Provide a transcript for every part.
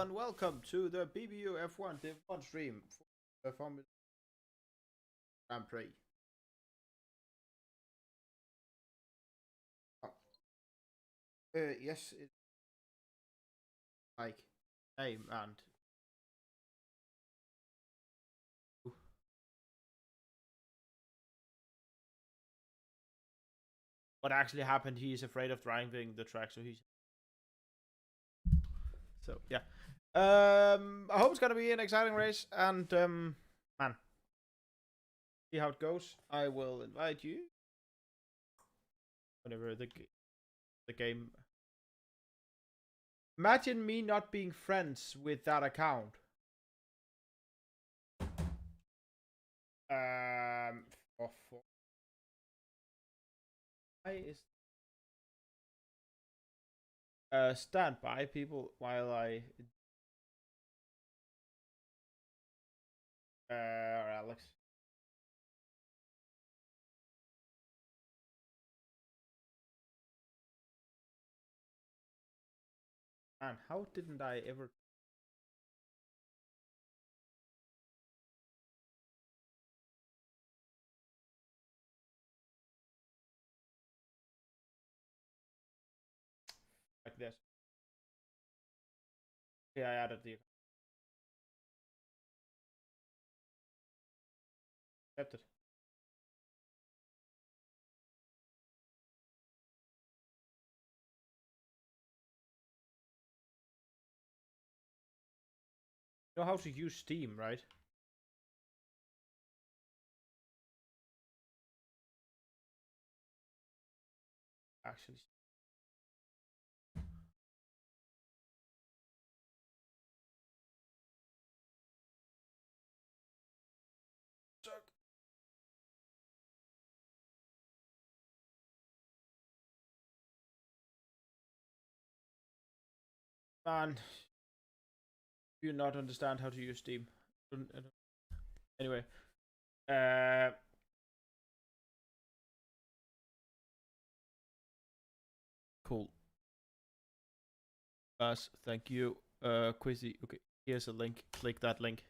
and welcome to the BBU F1 Div 1 stream for the Formula Grand Prix. Oh. Yes, it's like name and what actually happened. He's afraid of driving the track, so yeah. I hope it's gonna be an exciting race, and man, see how it goes. I will invite you whenever the game. Imagine me not being friends with that account. Why is stand by people while I or Alex. Man, how didn't I ever? Like this. Yeah, I added the accepted. You know how to use Steam, right? Actually. Man, do you not understand how to use Steam? Anyway, cool. Thank you. Quizzy. Okay, here's a link. Click that link.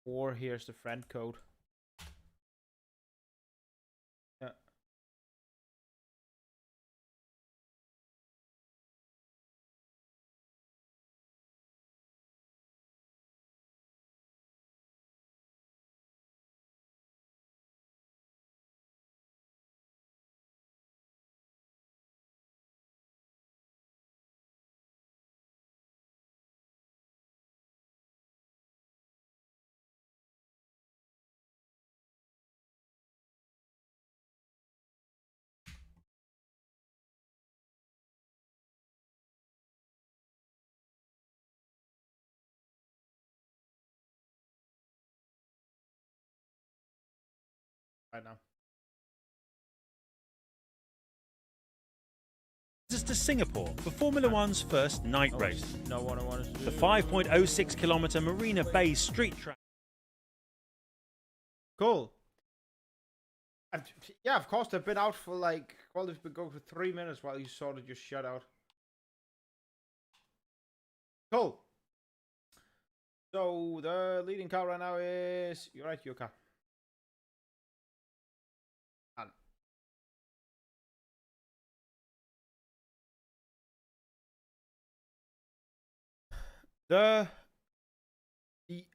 Or here's the friend code. Yeah. Right now. To Singapore for Formula One's first night race. Not what I wanted to do. The 5.06 kilometer Marina Bay street track. Cool. And yeah, of course they've been out for like, well, they've been going for 3 minutes while you sort of just shut out. Cool. So the leading car right now is, you're right, Yuka. The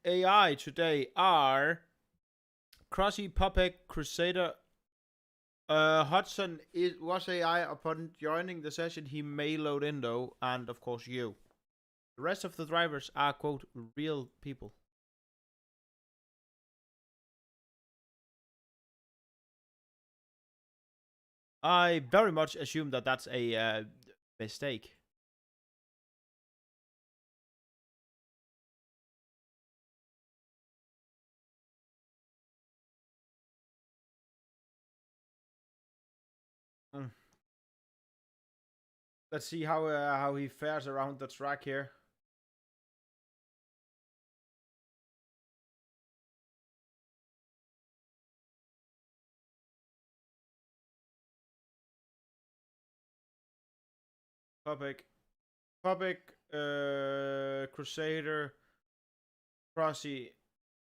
AI today are Crossy, Puppet, Crusader. Hudson was AI upon joining the session. He may load in though, and of course you. The rest of the drivers are, quote, real people. I very much assume that that's a mistake. Let's see how he fares around the track here. Public, Crusader, Crossy,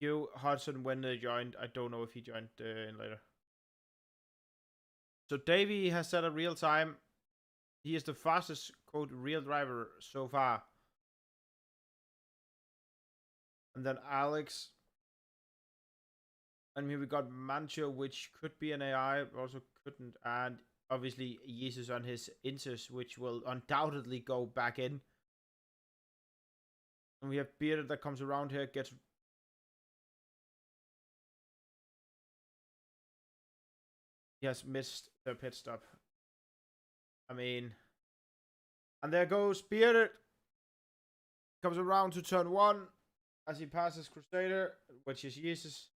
you, Hudson, when they joined. I don't know if he joined in later. So Davey has set a real time. He is the fastest, quote, real driver so far. And then Alex. And here we got Mancho, which could be an AI, also couldn't. And obviously, Jesus on his Intus, which will undoubtedly go back in. And we have Bearded that comes around here, gets... He has missed the pit stop. I mean... And there goes Bearded. Comes around to turn 1 as he passes Crusader, which is Jesus.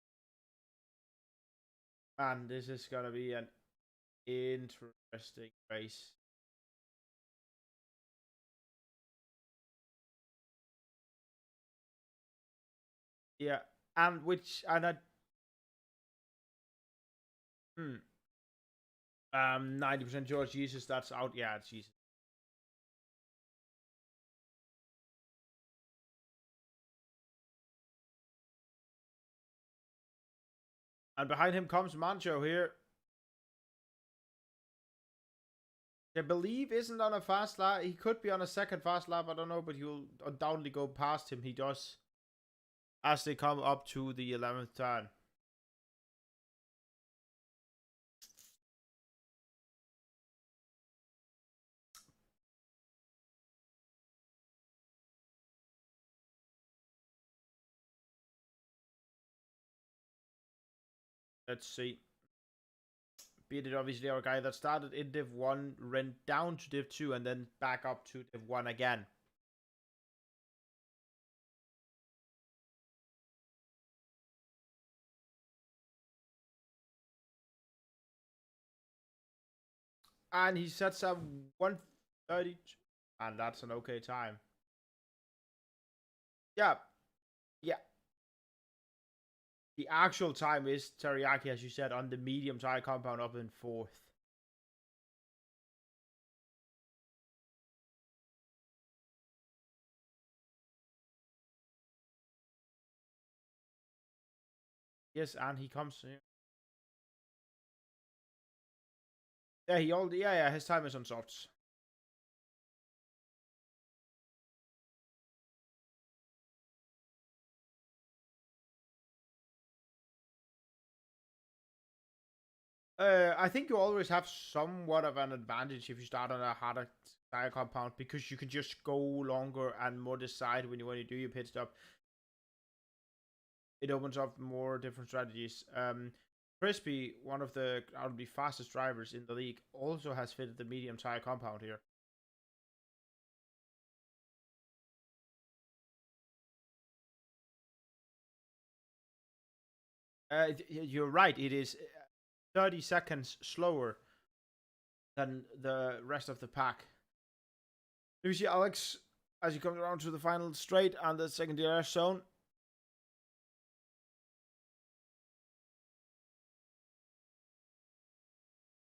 And this is going to be an interesting race. Yeah, and 90% George Jesus, that's out. Yeah, it's Jesus. And behind him comes Mancho here. I believe isn't on a fast lap. He could be on a second fast lap, I don't know, but he'll undoubtedly go past him. He does as they come up to the 11th turn. Let's see. Bearded, obviously, our guy that started in Div 1, ran down to Div 2, and then back up to Div 1 again. And he sets up 1:30, and that's an okay time. Yeah. Yeah. The actual time is Teriyaki, as you said, on the medium tire compound up in 4th. Yes, and he comes here. Yeah, his time is on softs. I think you always have somewhat of an advantage if you start on a harder tire compound, because you can just go longer and more decide when you do your pit stop. It opens up more different strategies. Crispy, one of the arguably fastest drivers in the league, also has fitted the medium tire compound here. You're right. It is 30 seconds slower than the rest of the pack. You see Alex as he comes around to the final straight and the second DRS zone.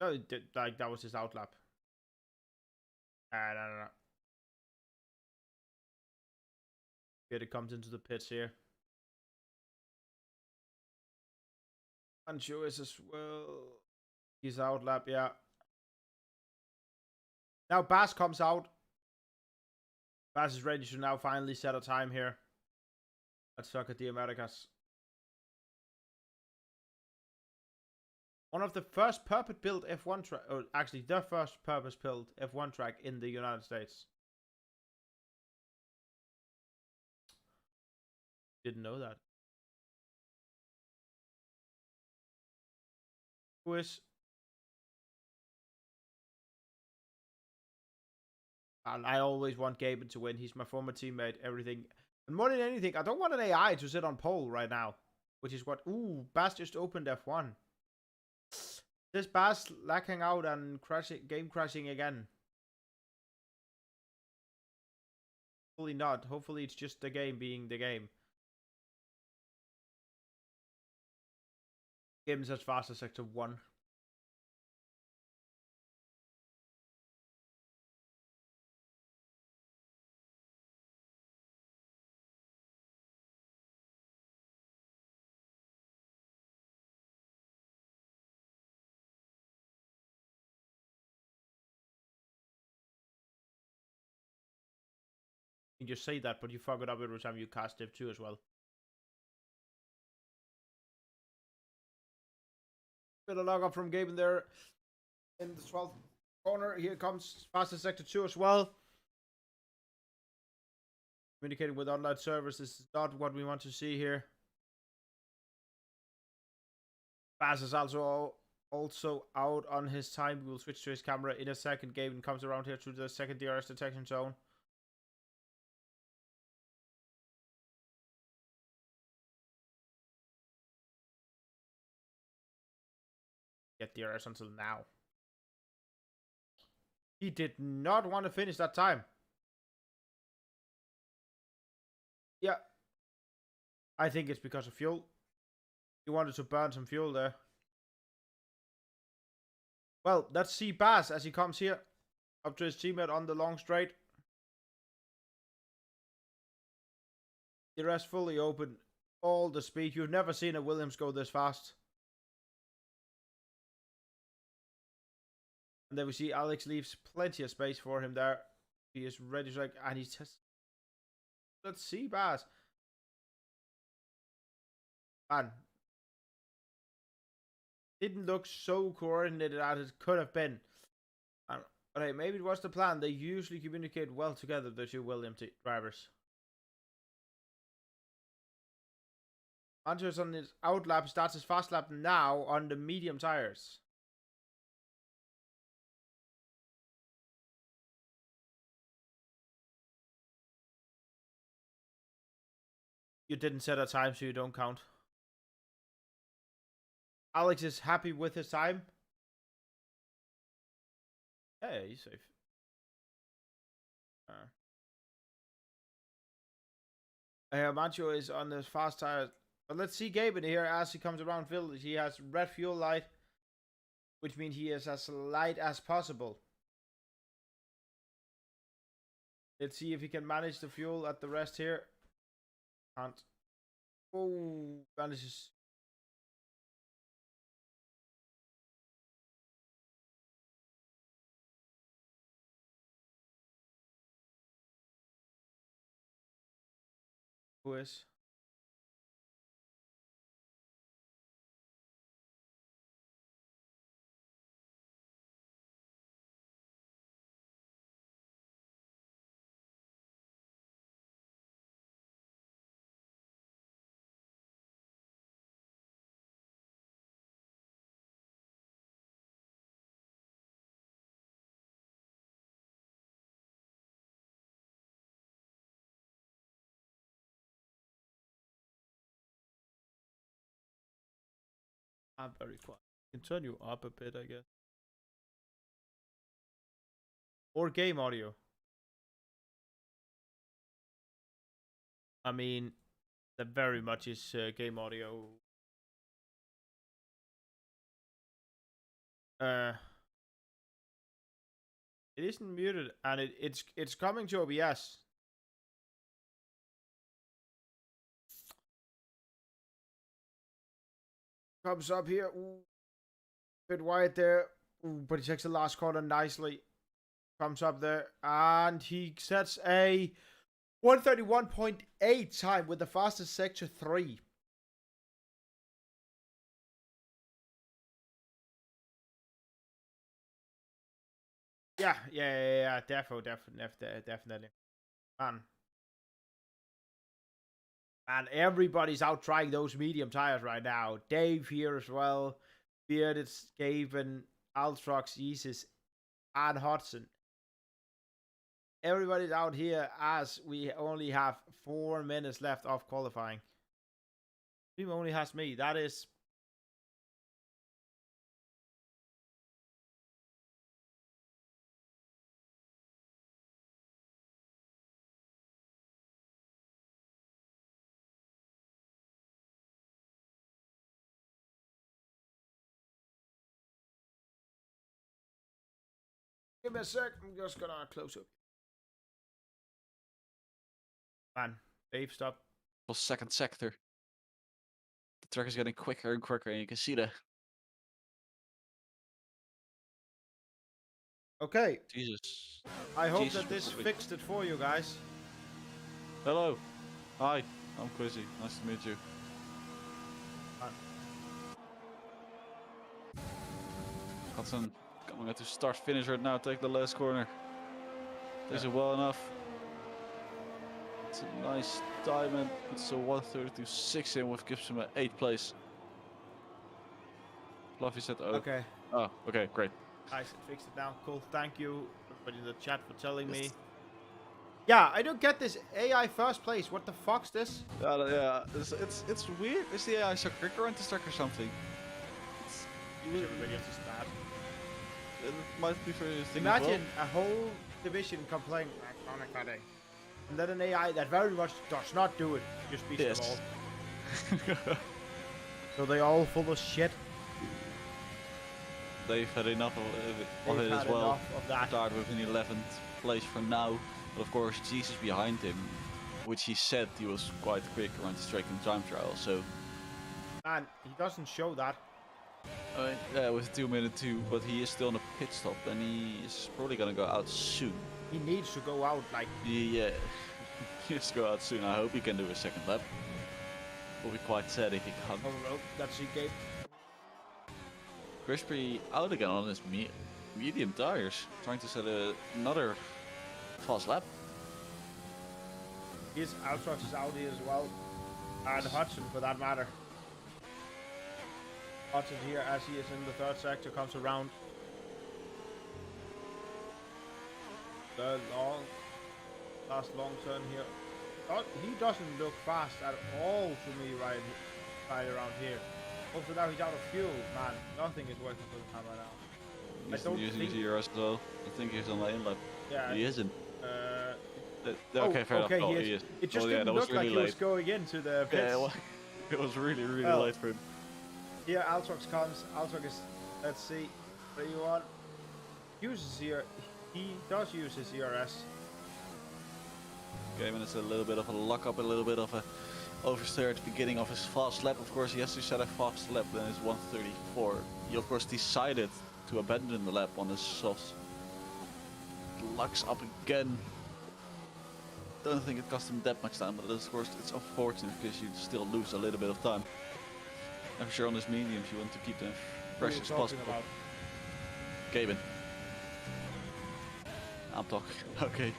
No, like that was his outlap. No. Here it comes into the pits here. And Joe is as well. He's outlap, yeah. Now Bass comes out. Bass is ready to now finally set a time here. Let's look at the Americas. One of the first purpose-built F1 track, or actually the first purpose-built F1 track in the United States. Didn't know that. Who is? And I always want Gaben to win. He's my former teammate, everything. And more than anything, I don't want an AI to sit on pole right now. Which is what... Ooh, Bass just opened F1. This Bass lacking out and game crashing again. Hopefully not. Hopefully it's just the game being the game. Game's as fast as sector 1. You just say that, but you fuck it up every time you cast Div 2 as well. Bit of log up from Gaben there in the 12th corner. Here comes fastest sector 2 as well. Communicating with online servers. This is not what we want to see here. Baz is also out on his time. We will switch to his camera in a second. Gaben comes around here to the second DRS detection zone. Get DRS until now. He did not want to finish that time. Yeah. I think it's because of fuel. He wanted to burn some fuel there. Well, let's see Baz as he comes here. Up to his teammate on the long straight. DRS fully open. All the speed. You've never seen a Williams go this fast. And then we see Alex leaves plenty of space for him there. He is ready to and he's just... Let's see Baz. Man. Didn't look so coordinated as it could have been. But hey, maybe it was the plan. They usually communicate well together, the two Williams drivers. Manchester on his out lap, starts his fast lap now on the medium tires. You didn't set a time, so you don't count. Alex is happy with his time. Yeah, he's safe. Mancho is on the fast tires. But let's see Gaben here as he comes around field. He has red fuel light, which means he is as light as possible. Let's see if he can manage the fuel at the rest here. Can't. Oh, manages. Who is? I'm very quiet. I can turn you up a bit, I guess. Or game audio. I mean, that very much is game audio. It isn't muted, and it's coming to OBS. Comes up here. Ooh. Bit wide there. Ooh, but he takes the last corner nicely. Comes up there. And he sets a 131.8 time with the fastest sector 3. Yeah. Definitely. Man. And everybody's out trying those medium tires right now. Dave here as well. Bearded, Gaben, Altrox, Jesus, and Hudson. Everybody's out here as we only have 4 minutes left of qualifying. Team only has me. That is... Give me a sec. I'm just gonna close up. Man, Dave, stop. Well, second sector. The track is getting quicker and quicker, and you can see that. Okay. Jesus. I hope Jesus, that this what's fixed it for you guys. Hello. Hi. I'm Quizzy. Nice to meet you. Hudson coming at to start finish right now. Take the last corner. Takes it well enough. It's a nice time and it's a 1:32.6 in, which gives him an 8th place. Fluffy said, "Oh, Okay. oh, okay, great." I fixed it now. Cool. Thank you, everybody in the chat, for telling me. Yeah, I don't get this AI first place. What the fuck's this? Yeah, it's weird. Is the AI so quick around the stack or something? Everybody else is bad. It might be for his thing Imagine a whole division complaining like and then an AI that very much does not do it just beats them all. So they all full of shit. They've had enough of it as well. Of that. Start with an 11th place for now. But of course, Jesus behind him, which he said he was quite quick around the strike and time trial. So, And he doesn't show that. yeah, it was 2:02, but he is still on a pit stop, and he is probably gonna go out soon. He needs to go out like. Yeah, he needs to go out soon. I hope he can do a second lap. Will be quite sad if he can't. Oh no, that's the gate. Crispy out again on his medium tires, trying to set another fast lap. His Altrox is Audi as well. And Hudson for that matter. Hudson here, as he is in the third sector, comes around. The last long turn here. He doesn't look fast at all to me right around here. Also now he's out of fuel, man. Nothing is working for him right now. He's using his ERS as well. I think he's on the inlet. Yeah. He isn't. Okay, fair enough. Oh, he is. It just didn't that look was really like he late. was going into the pits. Yeah, well, it was really late for him. Here Altrox comes. Altrox is, let's see, 3-1. Uses here. He does use his ERS. Okay, and it's a little bit of a lock up, a little bit of a oversteer at the beginning of his fast lap. Of course, he has to set a fast lap, then it's 1:34. He of course decided to abandon the lap on his softs. Locks up again. Don't think it cost him that much time, but of course it's unfortunate because you still lose a little bit of time. I'm sure on his mediums you want to keep them fresh as possible. Gaben. I'm talking. Okay.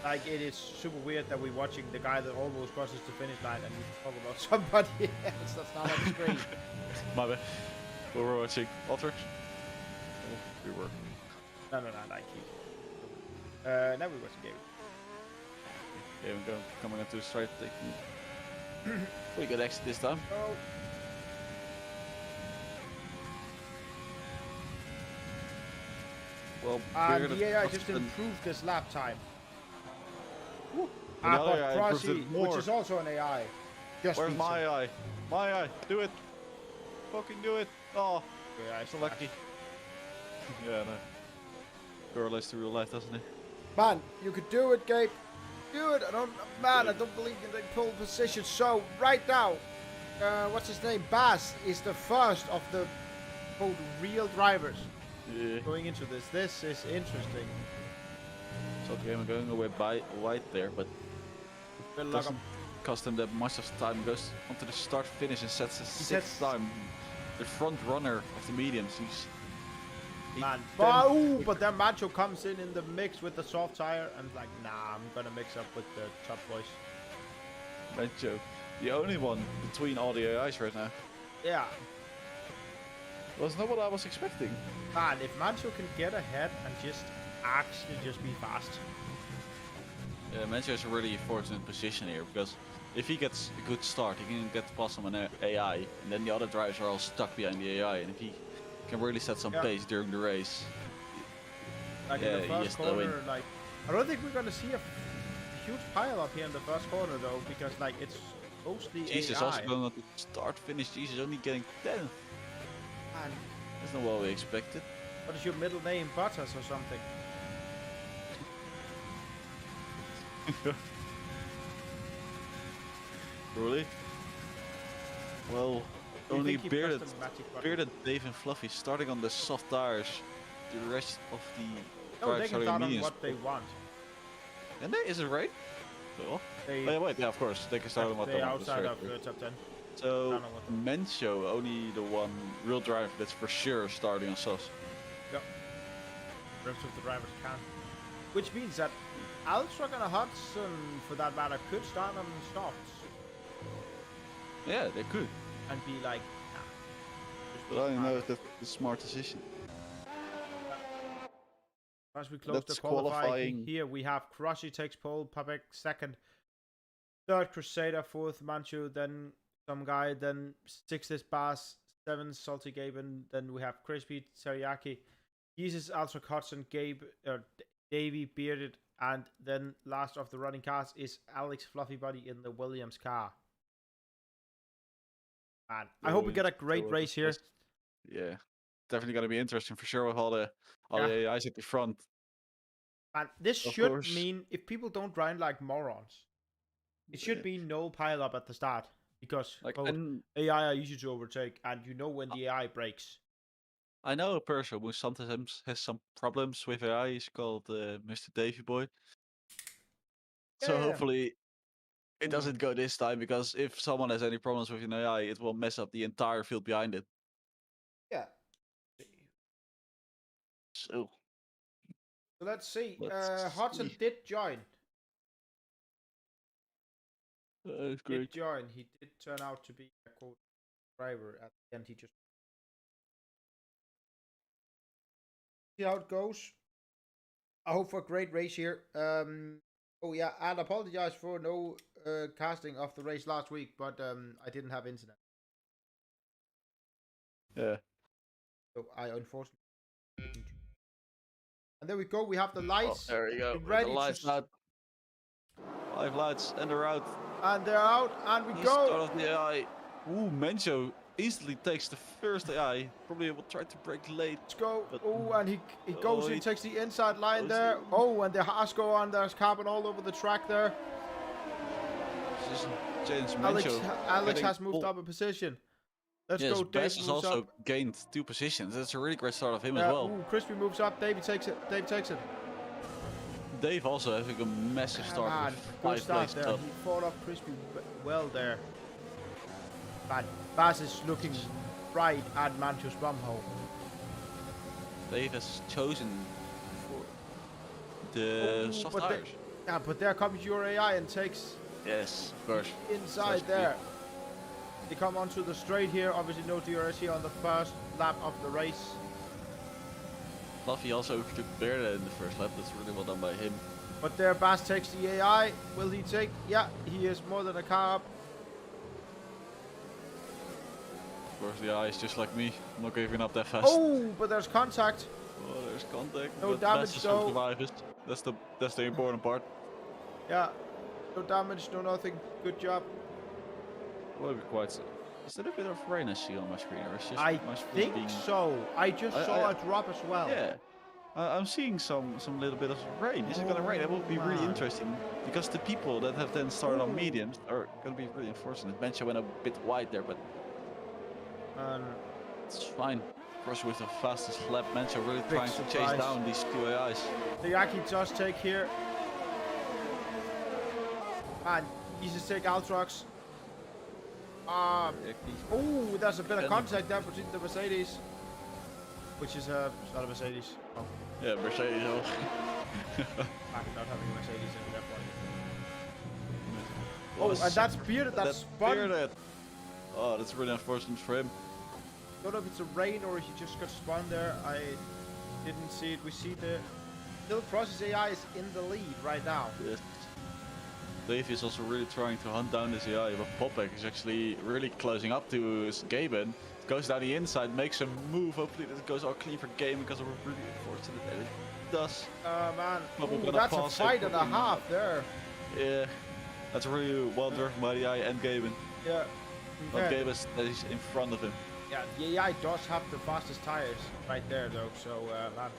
Like, it is super weird that we're watching the guy that almost crosses the finish line and we talk about somebody else that's not on the screen. My bad. We were watching Ultrax. We were. No, like he. Now we're watching Gaben. Gaben coming into the straight, taking pretty good exit this time. Oh. Well, And the AI just improved this lap time. Another But AI improved Prix, it more. which is also an AI. Just Where's beats my him. eye? My eye, do it! Fucking do it! Oh, Yeah, so lucky. Yeah, no. Correlates to real life, doesn't it? Man, you could do it, Gabe. Do it. I don't believe in the pole position. So right now, what's his name? Baz is the first of the quote real drivers Yeah. going into this. This is interesting. So the game going away by white there, but Good luck. doesn't cost him that much of time. Goes onto the start finish and sets his sixth time. The front runner of the mediums. Man, but then Macho comes in the mix with the soft tire and like, nah, I'm gonna mix up with the top boys. Macho, the only one between all the AIs right now. Yeah. Was not what I was expecting. Man, if Macho can get ahead and just actually just be fast. Yeah, Macho is a really fortunate position here because if he gets a good start, he can get past on an AI, and then the other drivers are all stuck behind the AI, and if he can really set some pace during the race. Like in the first corner, like I don't think we're gonna see a huge pile up here in the first corner though, because like it's mostly Jesus AI. also going to start finish. Jesus only getting 10th. And That's not what we expected. what is your middle name, Butters or something? Really? Well, Do you only think he bearded, pressed the magic button? bearded Dave and Fluffy starting on the soft tires. The rest of the No, they drivers can are start on mediums. what they want. And that is it right? Oh, They, yeah, wait, yeah, of course. They can start on what they they want. outside of top 10. So, Don't know what- Mencho, only the one real driver that's for sure starting on sauce. Yep. The rest of the drivers can. Which means that Alstruck and Hudson, for that matter, could start on softs Yeah, they could. and be like, nah. But I don't know if that's the smart decision. As we close the That's qualifying qualifying. here, we have Crushy takes pole, Papek second, third Crusader, fourth Manchu, then some guy, then sixth is Bass, seventh Salty Gaben, then we have Crispy, Teriyaki, Jesus, Alstruck, Hudson, Davey, Bearded, and then last of the running cars is Alex Fluffy Buddy in the Williams car. Man, I hope we get a great race here. Yeah, definitely going to be interesting for sure with all the Yeah. AIs at the front. And this Of should course. mean if people don't grind like morons, it should Yeah. be no pile up at the start because Like, well, and AI are easy to overtake, and you know when the AI breaks. I know a person who sometimes has some problems with AI. He's called Mr. Davy Boy. So Yeah. hopefully it doesn't go this time, because if someone has any problems with an AI, it will mess up the entire field behind it. Yeah. So So let's see. Let's Hudson see. did join. that's Did great. join. He did turn out to be a quote driver at the end. He just see how it goes. I hope for a great race here. Oh yeah, and apologize for no casting of the race last week, but I didn't have internet, Yeah. so I unfortunately. Didn't. And there we go. We have the Oh, lights. there you go. We're With ready the to lights out. 5 lights and they're out. And they're out, and we He's go. out of the AI. Ooh, Mencho easily takes the first AI. Probably will try to break late. Let's go. But- Oh, and he goes in, he takes the inside line goes there. in. Oh, and the has go on. There's carbon all over the track there. Just James Alex Mencho. getting has moved pulled. up a position. Let's Yes, go. Dave Bass has moves also up. gained 2 positions. That's a really great start of him as Yeah, well. ooh, Crispy moves up. Davey takes it. Dave takes it. Dave also having a massive Come start on, with good 5 start places there. up. He fought off Crispy well there. But Bass is looking right at Mancho's bum hole. Dave has chosen for the Ooh, soft but tires. Yeah, but there comes your AI and takes Yes, of course. inside That's there. They come onto the straight here. Obviously no DRS here on the first lap of the race. Fluffy also overtook Berda in the first lap. That's really well done by him. But there Bass takes the AI. Will he take? Yeah, he is more than a car up. Of course, the eye is just like me. I'm not giving up that fast. Oh, but there's contact. Oh, there's contact. No but damage, Bass is though. survivors. That's the important part. Yeah, no damage, no nothing. Good job. Will be quite. Is there a bit of rain I see on my screen, or is just I my screen think being... so. I just saw a drop as well. Yeah. I'm seeing some little bit of rain. Is it gonna rain? That would be really man. interesting, because the people that have then started on mediums are gonna be really unfortunate. Bencha went a bit wide there, but it's fine. Of course, with the fastest lap, Bencha really trying to chase surprise. down these two AIs. The Yaki does take here. And Jesus take Altrox. Oh, there's a bit of contact there between the Mercedes. Which is it's not a Mercedes. Oh, Yeah, Mercedes. Oh. back not having a Mercedes in that one. Oh, and that's Bearded, that's spun. Bearded. Oh, that's really unfortunate for him. Don't know if it's a rain or he just got spun there. I didn't see it. We see the Still Process AI is in the lead right now. Yes. Dave is also really trying to hunt down this AI, but Popek is actually really closing up to Gaben. Goes down the inside, makes a move. Hopefully this goes all clean for Gaben, because we're really fortunate that it does. Man. But we're Ooh, gonna that's a pass it fight and a probably. half there. Yeah, that's really well driven by the AI and Gaben. Yeah. But Okay. Gaben is in front of him. Yeah, the AI does have the fastest tires right there though, so man.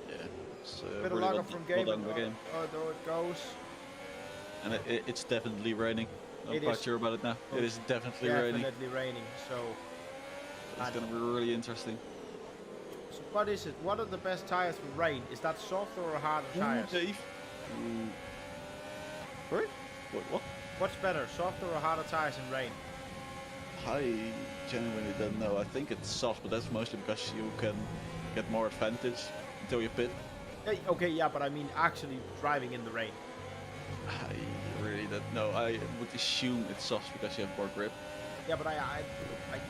Yeah, it's Bit really of logger from well Gaben. done by Gaben. Although it goes. And it's definitely raining. I'm It quite is. sure about it now. It is definitely raining. Definitely raining. So It's gonna be really interesting. what is it? What are the best tires for rain? Is that soft or harder tires? Dave. Sorry? Wait, what? What's better, softer or harder tires in rain? I genuinely don't know. I think it's soft, but that's mostly because you can get more advantage until you pit. Okay, yeah, but I mean actually driving in the rain. I really don't know. I would assume it's soft because you have more grip. Yeah, but I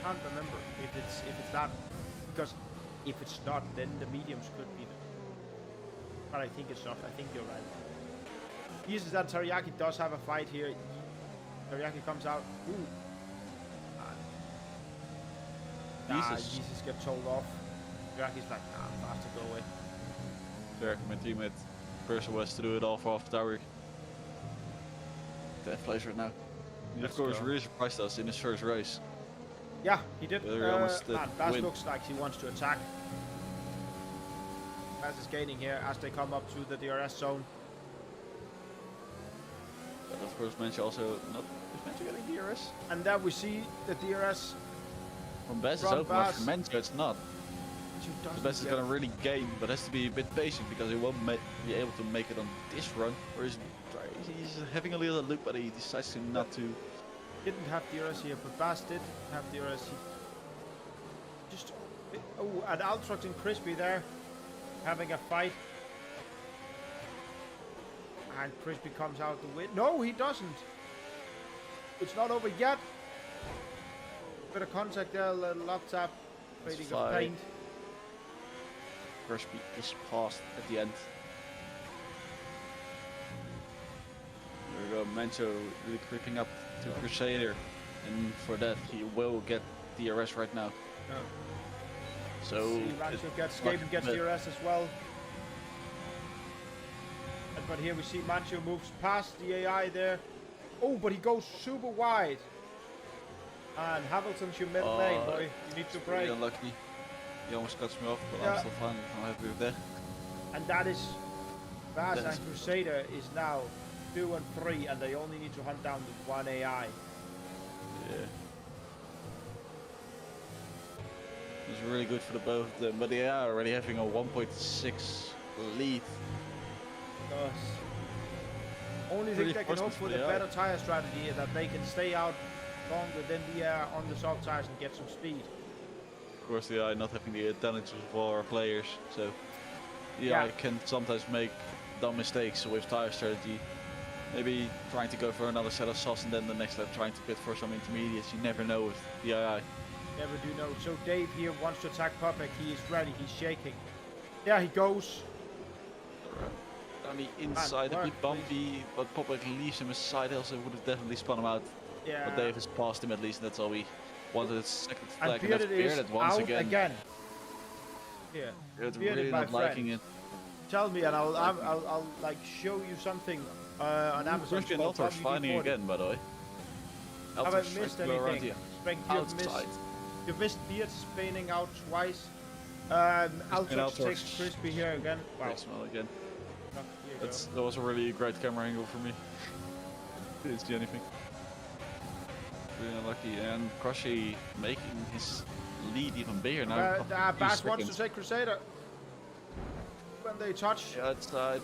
can't remember if it's that, because if it's not, then the mediums could be the. But I think it's soft. I think you're right. Jesus, that Teriyaki does have a fight here. Teriyaki comes out. Ooh. Jesus gets told off. Teraki's like, nah, faster, go away. There, my teammate person was to do it all for off the tower. That place right now. He of course really surprised us in his first race. Yeah, he did. Baz win. looks like he wants to attack. Baz is gaining here as they come up to the DRS zone. But of course, Mensch also not. Is Mensch getting DRS? And then we see the DRS. From Baz is From open, but from Mensch it's not. Baz is gonna really gain, but has to be a bit patient because he won't be able to make it on this run. Or he's having a little look, but he decides to not to. Didn't have DRS here, but Baz did have DRS. Just and Altrox and Crispy there having a fight, and Crispy comes out to win. No, he doesn't. It's not over yet. Bit of contact there, lock tap, fading of paint. Crispy just passed at the end. There we go, Mancho really creeping up to Crusader, and for that he will get DRS right now. Yeah. So Mancho gets DRS as well. But here we see Mancho moves past the AI there. Oh, but he goes super wide. And Hamilton's your mid lane, boy. You need to brake. Really unlucky. He almost cuts me off, but I'm still fine. I'm happy with that. And that is Baz and Crusader is now 2 and 3, and they only need to hunt down the 1 AI. Yeah. It's really good for the both of them, but they are already having a 1.6 lead. Because only thing they can hope for the better tire strategy is that they can stay out longer than the air on the soft tires and get some speed. Of course, the AI not having the intelligence of our players, so the AI can sometimes make dumb mistakes with tire strategy. Maybe trying to go for another set of softs and then the next lap trying to pit for some intermediates. You never know with the AI. Never do know. So Dave here wants to attack Puppet. He is ready. He's shaking. There he goes. On the inside, a bit bumpy, but Popek leaves him aside, else it would have definitely spun him out. Yeah. But Dave has passed him at least, and that's all we wanted. Second flag, and that's Bearded once again. Yeah. Bearded really not liking it. Tell me, and I'll like show you something on Amazon. Christian Altor's finding again, by the way. Have I missed anything? Outside. You've missed Beard spinning out twice. Altor's takes Crispy here again. Wow. Again. That was a really great camera angle for me. Didn't see anything. Really unlucky, and Crushy making his lead even bigger now. Baz wants to take Crusader when they touch. Yeah, outside.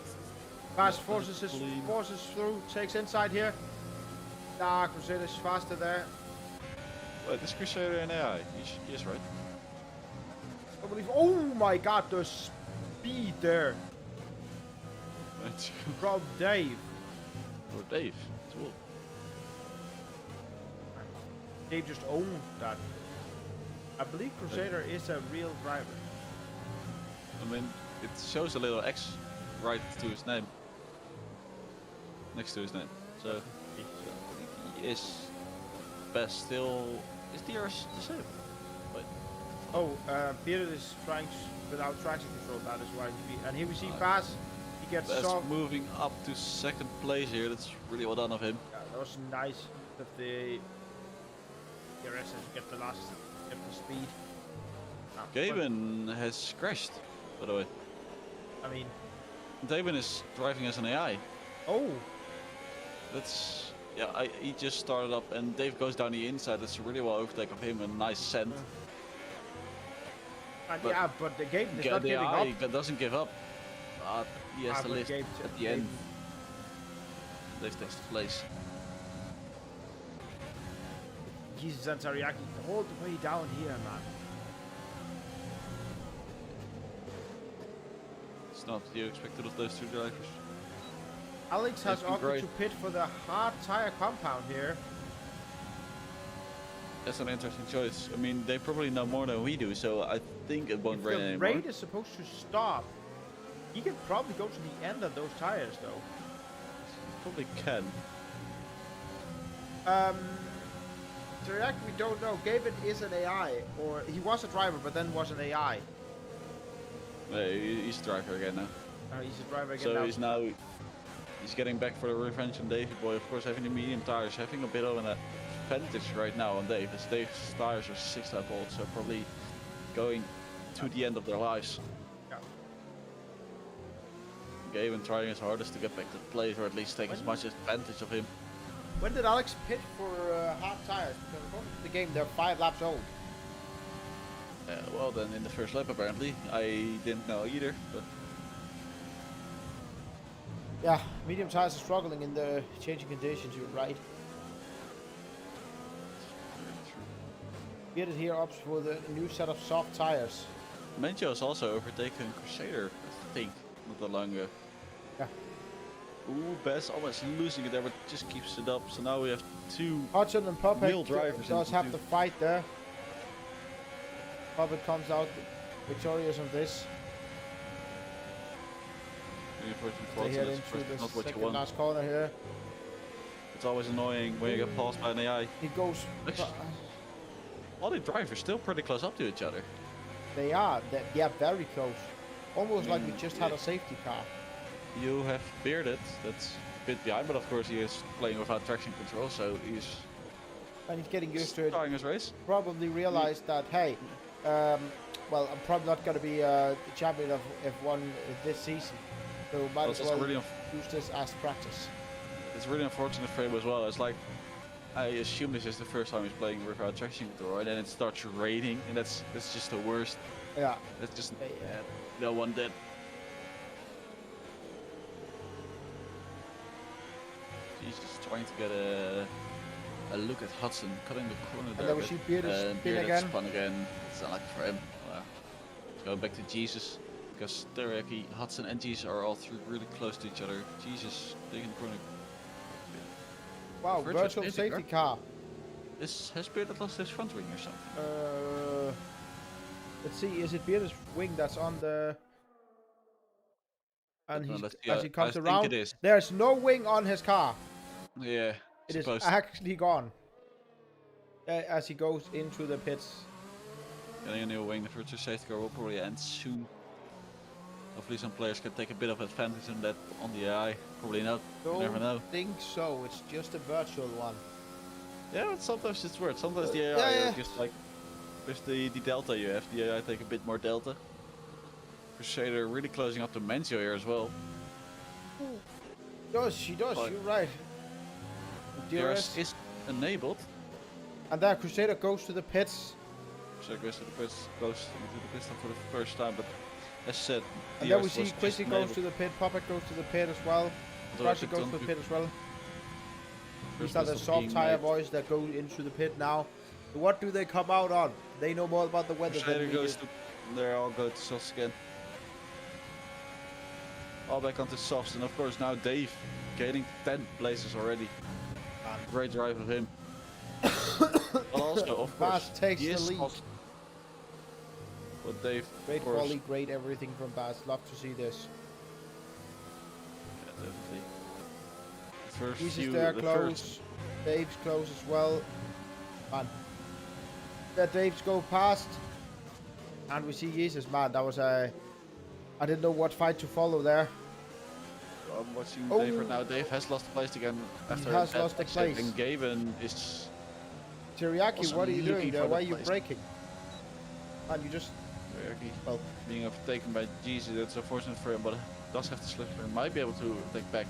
Baz forces through, takes inside here. Nah, Crusader's faster there. Wait, this Crusader an AI? He is right. I believe. Oh my God, the speed there. From Dave. Or Dave. Cool. Dave just owned that. I believe Crusader is a real driver. I mean, it shows a little X right to his name. Next to his name. So, he is best still. Is DRS the same? Wait. Oh, Bearded is trying without traction control. That is why. And here we see Baz. He gets soft. Moving up to second place here. That's really well done of him. Yeah, that was nice that the DRS has to get the speed. Gaben has crashed, by the way. I mean, Gaben is driving as an AI. Oh. That's he just started up, and Dave goes down the inside. That's a really well overtake of him, and nice scent. But the Gaben is not giving up. He doesn't give up. He has to lift at the end. Dave takes the place. Jesus and Teriyaki all the way down here, man. It's not what you expected of those two drivers. Alex has They've been offered great. to pit for the hard tire compound here. That's an interesting choice. I mean, they probably know more than we do, so I think it won't If rain the anymore. rain is supposed to stop, he can probably go to the end of those tires, though. Probably can. Teriyaki, we don't know. Gavin is an AI, or he was a driver, but then was an AI. He's a driver again now. He's a driver again So now. he's getting back for the revenge on Davey Boy. Of course, having the medium tires, having a bit of an advantage right now on Dave. As Dave's tires are 6 lap old, so probably going to the end of their lives. Yeah. Gavin trying his hardest to get back to the place, or at least take as much advantage of him. When did Alex pit for hard tires? Because according to the game, they're 5 laps old. Well, then in the first lap apparently. I didn't know either, but Yeah, medium tires are struggling in the changing conditions, you're right. Get it here up for the new set of soft tires. Mencho's also overtaken Crusader, I think, not that long ago. Yeah. Ooh, Bess almost losing it there, but just keeps it up. So now we have two Hudson and Puppet real drivers. does in have two. the fight there. Puppet comes out victorious on this. They head into the Not what you second want. last corner here. It's always annoying when you get passed by an AI. He goes. Actually, all the drivers still pretty close up to each other. They are. Yeah, very close. Almost like we just had yeah. a safety car. You have Bearded, that's a bit behind, but of course he is playing without traction control, so he's And he's getting used to it. starting his race. Probably realized that, hey, well, I'm probably not going to be the champion of F1 this season. So might That's as well really use this as practice. It's really unfortunate for him as well. It's like, I assume this is the first time he's playing without traction control, and then it starts raining, and that's just the worst. Yeah. That's just Yeah. no one did. He's just trying to get a look at Hudson cutting the corner there. then we see Bearded spin Bearded again. spun again. It's not like for him. Well, let's go back to Jesus. Because Teriyaki, Hudson and Jesus are all three really close to each other. Jesus taking the corner. Wow, Virtual virtual safety safety car. Has Bearded lost his front wing or something? Let's see, is it Bearded's wing that's on the... And No, he's, let's- as he I comes think around, it is. there's no wing on his car. Yeah, It is supposed. actually gone. As he goes into the pits. Getting a new wing, the virtual safety car will probably end soon. Hopefully some players can take a bit of advantage on that on the AI. Probably not. You never know. Don't think so, it's just a virtual one. Yeah, but sometimes it's worth. Sometimes the AI yeah. are just like with the delta you have, the AI take a bit more delta. Crusader really closing up the Mencio here as well. She does, But you're right. DRS is enabled. And then Crusader goes to the pits. Crusader goes to the pits, goes into the pit stop for the first time, but as said, And then we DRS see was Quizzy just goes enabled. to the pit, Puppet goes to the pit as well. Crusher goes to the pit as well. These are the soft tire boys that go into the pit now. What do they come out on? They know more about the weather Crusader than we goes do. to, there all go to softs again. All back onto softs, and of course now Dave gaining 10 places already. Great drive of him. But also, of course, Baz takes he the is lead. off. But Dave, Great of course, quality, great everything from Baz. Love to see this. yeah, definitely. The first Jesus few, there the close. first, Dave's close as well. Man. Let Dave's go past. And we see Jesus, man. That was a... I didn't know what fight to follow there. I'm watching Oh. Dave right now. Dave has lost the place again after has a bad lost the accident, place. and Gavin is Teriyaki, Also what are you looking doing there? for the Why are you place. braking? Man, you just... Teriyaki Well, being overtaken by Jesus. That's unfortunate for him, but does have to slip and might be able to take back.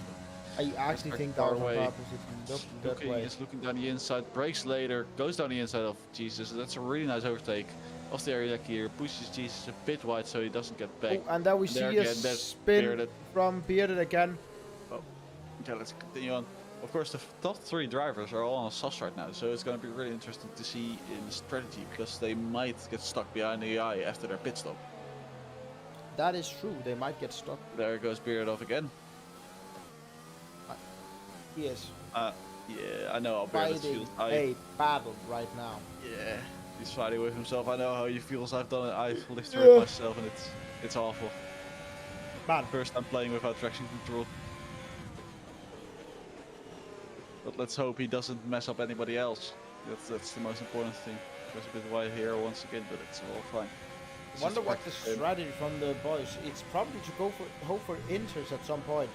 I actually back think far that was on away. purpose. It looked that Looking, way. is looking down the inside, brakes later, goes down the inside of Jesus. That's a really nice overtake of the area here. Pushes Jesus a bit wide so he doesn't get back. Oh, and then we There see a again, that's spin Bearded. from Bearded again. Okay, let's continue on. Of course, the top 3 drivers are all on softs right now, so it's going to be really interesting to see in the strategy, because they might get stuck behind the AI after their pit stop. That is true. They might get stuck. There goes Beard off again. Yes. Yeah, I know how Beard Fighting feels. a battle right now. Yeah, he's fighting with himself. I know how he feels. I've done it. I've lived through it myself, and it's awful. Man. First time playing without traction control. But let's hope he doesn't mess up anybody else. That's the most important thing. There's a bit wide here once again, but it's all fine. I wonder what the strategy from the boys. It's probably to hope for inters at some point.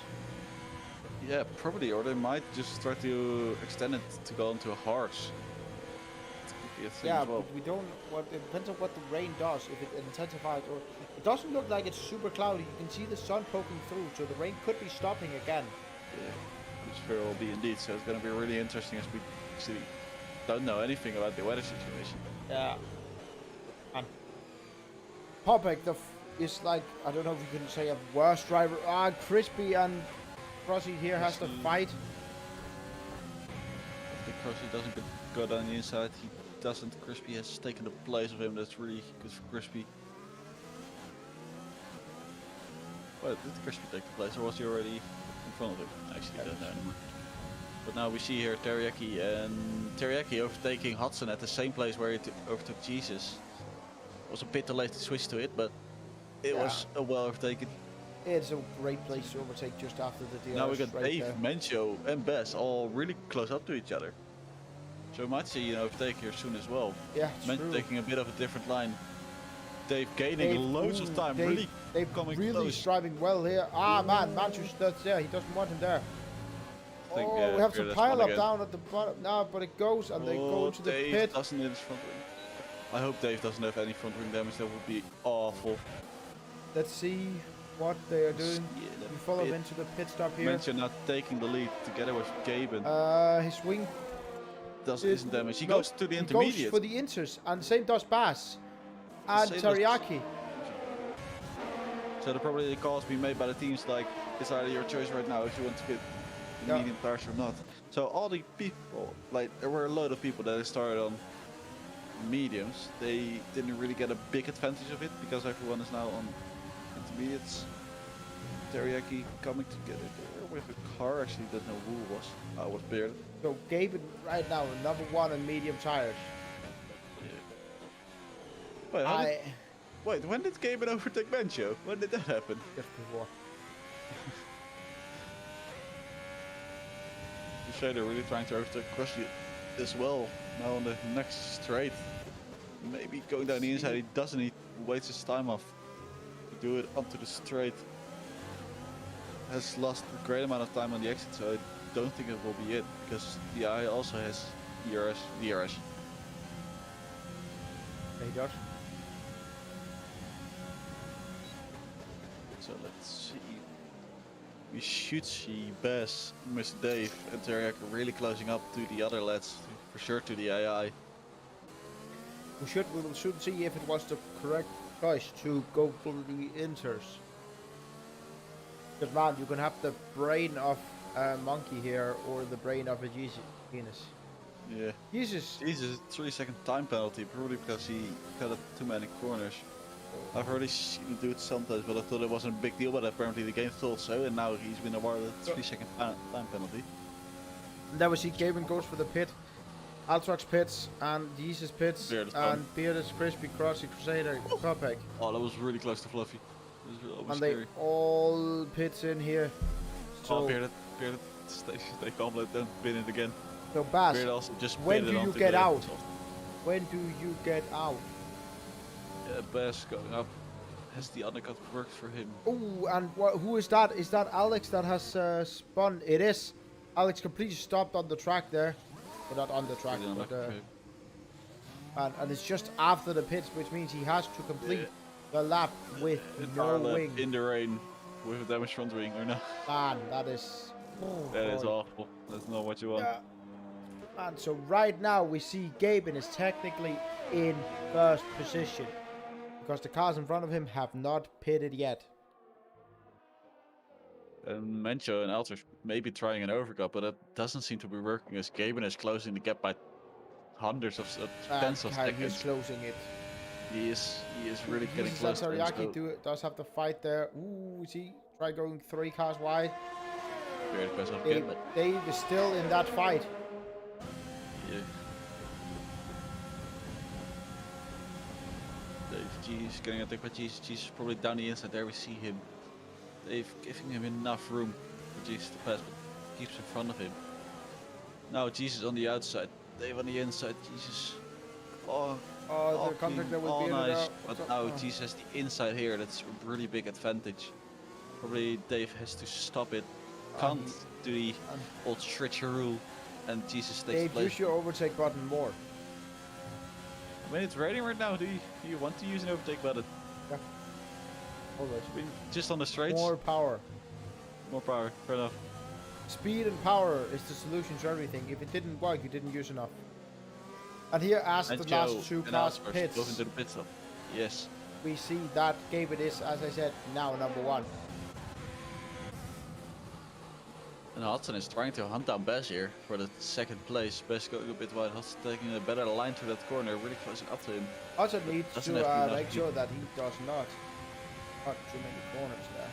Yeah, probably, or they might just try to extend it to go into a harsh. Yeah, but we don't. What it depends on what the rain does. If it intensifies, or it doesn't look like it's super cloudy. You can see the sun poking through, so the rain could be stopping again. Yeah, which very will be indeed. So it's going to be really interesting as we actually don't know anything about the weather situation. Yeah. And Popek is like, I don't know if you can say a worse driver. Crispy and Crossy here has to fight. I think Crossy doesn't get good on the inside. He doesn't. Crispy has taken the place of him. That's really good for Crispy. Well, did Crispy take the place, or was he already in front of him? Actually, don't know anymore. But now we see here Teriyaki and Teriyaki overtaking Hudson at the same place where he overtook Jesus. It was a bit too late to switch to it, but it was a well overtaken. It's a great place to overtake just after the DRS. Now we got right Dave, there. Mencho, and Bess all really close up to each other. So we might see an overtake here soon as well. Yeah, it's true. taking a bit of a different line. Dave gaining loads of time, really coming close. Driving well here. Man, Manchus, yeah, he doesn't want him there. We have some pile up down at the bottom now, but it goes and they go into the Dave pit. Doesn't hit his front wing. I hope Dave doesn't have any front wing damage. That would be awful. Let's see what they are doing. We follow him into the pit stop here. Mention not taking the lead together with Gaben. His wing isn't damage. He goes to the intermediate. He goes for the inters, and same does Bass and Teriyaki. So there probably the calls being made by the teams like, it's either your choice right now if you want to get the medium tires or not. So all the people, like there were a lot of people that started on mediums. They didn't really get a big advantage of it because everyone is now on intermediates. Teriyaki coming together there with a car. Actually, didn't know who it was. I was Beard. So Gaben right now number 1 on medium tires. Yeah. Wait, when did Gaben overtake Bencho? When did that happen? Just before. You say they're really trying to overtake Crushy as well. Now on the next straight. Maybe going down the inside, he doesn't. He wastes his time off to do it onto the straight. Has lost a great amount of time on the exit, so I don't think it will be it, because the eye also has DRS. Yeah, he does. So let's see. We should see Bess, Mr. Dave, and Teriyaki really closing up to the other lads, for sure to the AI. We should see if it was the correct choice to go for the inters. Because man, you can have the brain of a monkey here or the brain of a genus. Yeah. Jesus. 3-second time penalty, probably because he cut too many corners. I've already seen him do it sometimes, but I thought it wasn't a big deal, but apparently the game thought so, and now he's been awarded a 3-second time penalty. And then we see Gaben goes for the pit. Altrox pits, and Jesus pits, and Bearded, Crispy, Crossy, Crusader, Kopek. Oh, that was really close to Fluffy. And they all pits in here. So Bearded, they can't let them win it again. So Bass, also just when do you get out? When do you get out? Yeah, Bass going up. Has the undercut worked for him? Oh, and who is that? Is that Alex that has spun? It is. Alex completely stopped on the track there. Well, not on the track, but and it's just after the pits, which means he has to complete the lap with no wing. In the rain with a damaged front wing or no? Man, that is... that is awful. That's not what you want. Yeah. And so right now we see Gaben is technically in first position because the cars in front of him have not pitted yet. And Mencho and Elter maybe trying an overcut, but it doesn't seem to be working as Gaben is closing the gap by hundreds of tens of God, he's seconds. closing it. He is really getting Jesus close. and To him, Teriyaki does have the fight there. Ooh, is he try going 3 cars wide? Very close up again, but Dave is still in that fight. yeah. Dave G is getting attacked by Jesus. Jesus is probably down the inside. There we see him. Dave giving him enough room for Jesus to pass, but keeps in front of him. Now Jesus on the outside. Dave on the inside. Jesus. Oh, Oh, the contact there will be nice. But now Jesus has the inside here. That's a really big advantage. Probably Dave has to stop it. Can't do the old switcheroo, and Jesus takes Dave, place. use your overtake button more. I mean, it's raining right now. Do you want to use an overtake button? Yeah. Always. Just on the straights? More power. More power. Fair enough. Speed and power is the solution to everything. If it didn't work, you didn't use enough. And here, as the last 2 cars pits, into the pit stop. Yes. we see that Gaben is, as I said, now number 1. And Hudson is trying to hunt down Bess here for the 2nd place. Bess going a bit wide. Hudson taking a better line through that corner, really closing up to him. Also needs Doesn't to have enough make speed. sure that he does not cut too many corners there.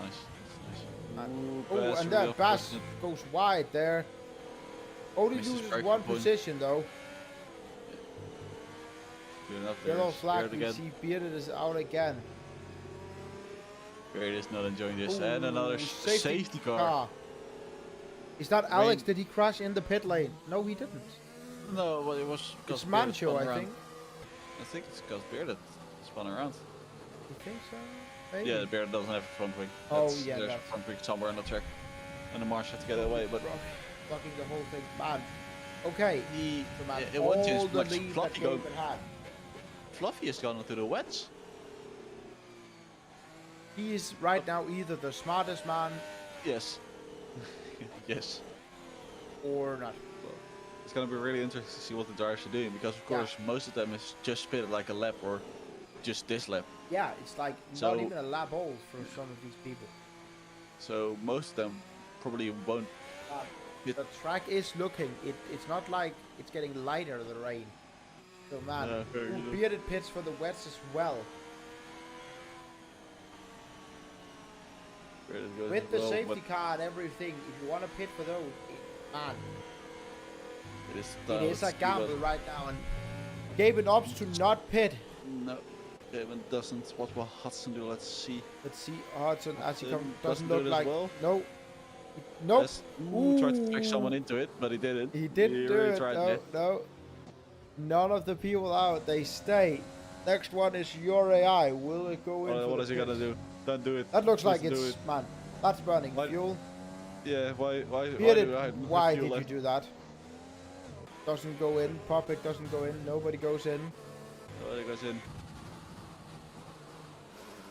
Yeah. Nice. And, Ooh, Bess and really that Bass unfortunate. goes wide there. Only Misses loses striking 1 point. position though. Good enough there. Yellow It's flag, Beard we again. see Bearded is out again. Beard is not enjoying this. Ooh, And another safety car. Is that Alex? Did he crash in the pit lane? No, he didn't. No, well, it was. It's Beard Mancho, spun I around. think. I think it's because Beard that spun around. You think so? Maybe. Yeah, the Beard doesn't have a front wing. Oh, yeah, There's a that's- front wing somewhere on the track. And the Marsh had to get away, but Blocking the whole thing. Man. Okay. he. So, man, It won't all change the much. lead that Fluffy, go, Gaben had. Fluffy has gone into the wets. He is right now either the smartest man Yes. Yes. or not. It's going to be really interesting to see what the drivers are doing because, of course, most of them is just spit like a lap or just this lap. Yeah, it's like So- not even a lap old for some of these people. So most of them probably won't. The track is looking. It's not like it's getting lighter the rain. So man, Yeah, very ooh, good. Bearded pits for the wets as well. With the safety car and everything, if you want to pit for those, man, it is a gamble right now. And Gaben opts to not pit. No, Gavin doesn't. What will Hudson do? Let's see. Let's see, Hudson as he Hudson doesn't doesn't do look it as like well. no, nope. Yes. Ooh, tried to track someone into it, but he didn't. He didn't do really it. tried No, that. no. None of the people out. They stay. Next one is your AI. Will it go in? for What the is he gonna pits? do? Don't do it. That looks like Doesn't do it's it. man. That's burning Why- fuel. Yeah. Why? Bearded, do I have why fuel did you left? do that? Doesn't go in. Puppet doesn't go in. Nobody goes in. Oh, it goes in.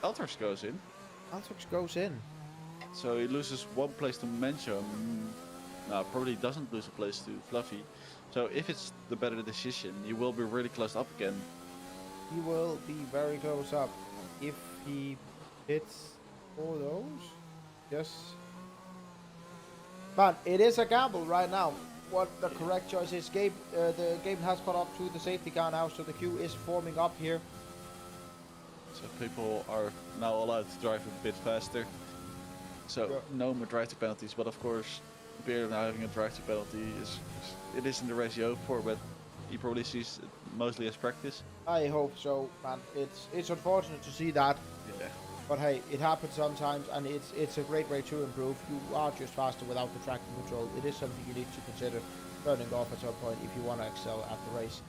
Elters goes in, Altox goes in. so he loses 1 place to Mencho. No, probably doesn't lose a place to Fluffy. So if it's the better decision, he will be really close up again. He will be very close up if he hits all those. Yes. But it is a gamble right now. What the correct choice is, the game has caught up to the safety car now, so the queue is forming up here. So people are now allowed to drive a bit faster. So Yeah. no more drive-to penalties, but of course, Beard now having a drive-to penalty it isn't the race you hope for, but he probably sees it mostly as practice. I hope so, man. It's unfortunate to see that, Yeah. but hey, it happens sometimes, and it's a great way to improve. You are just faster without the traction control. It is something you need to consider turning off at some point if you want to excel at the race.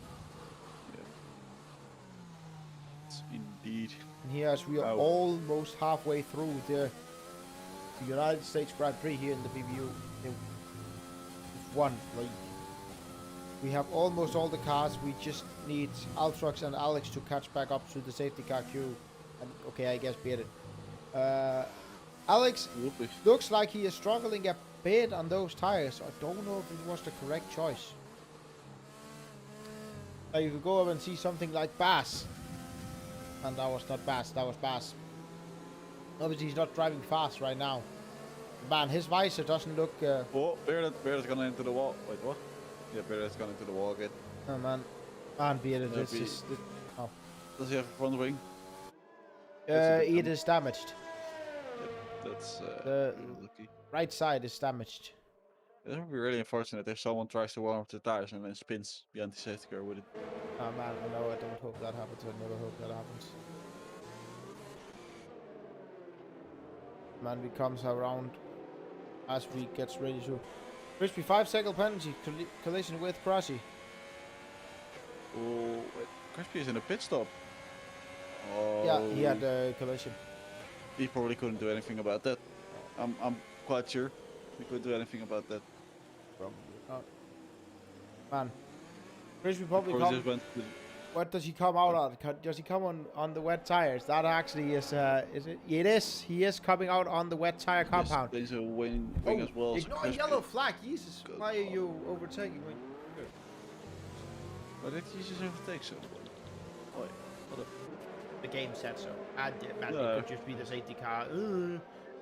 It's indeed. And here, as we are Ow. almost halfway through the United States Grand Prix here in the BBU, one league. We have almost all the cars. We just need Altrox and Alex to catch back up to the safety car queue. And okay, I guess Bearded. Alex Whoopie. looks like he is struggling a bit on those tires. I don't know if it was the correct choice. You could go up and see something like Bass. And that was not Bass, that was Bass. Obviously, he's not driving fast right now. Man, his visor doesn't look... Oh, Bearded's gone into the wall. Wait, what? Yeah, Bearded's gone into the wall again. Oh, man. Man, Bearded, Yeah, it's just... Oh. Does he have a front wing? It is damaged. Yep, that's The really lucky. right side is damaged. It would be really unfortunate if someone tries to warm up the tires and then spins the anti-safety car with it. Oh, man, I know. I don't hope that happens. I never hope that happens. Man becomes around as we gets ready to... Crispy 5-second penalty. Collision with Crossy. Oh, wait. Crispy is in a pit stop. Oh. Yeah, he had a collision. He probably couldn't do anything about that. I'm quite sure he couldn't do anything about that. Probably not. Man. Crispy probably Probably come... just went to What does he come out on? Does he come on the wet tires? That actually is it? It is. He is coming out on the wet tire compound. There's a wing as well. So Ignore Crispy- yellow flag. Jesus, Good why are you overtaking me? Why did you just overtake so? Why? What up? The game said so. And man, Yeah. it could just be the safety car.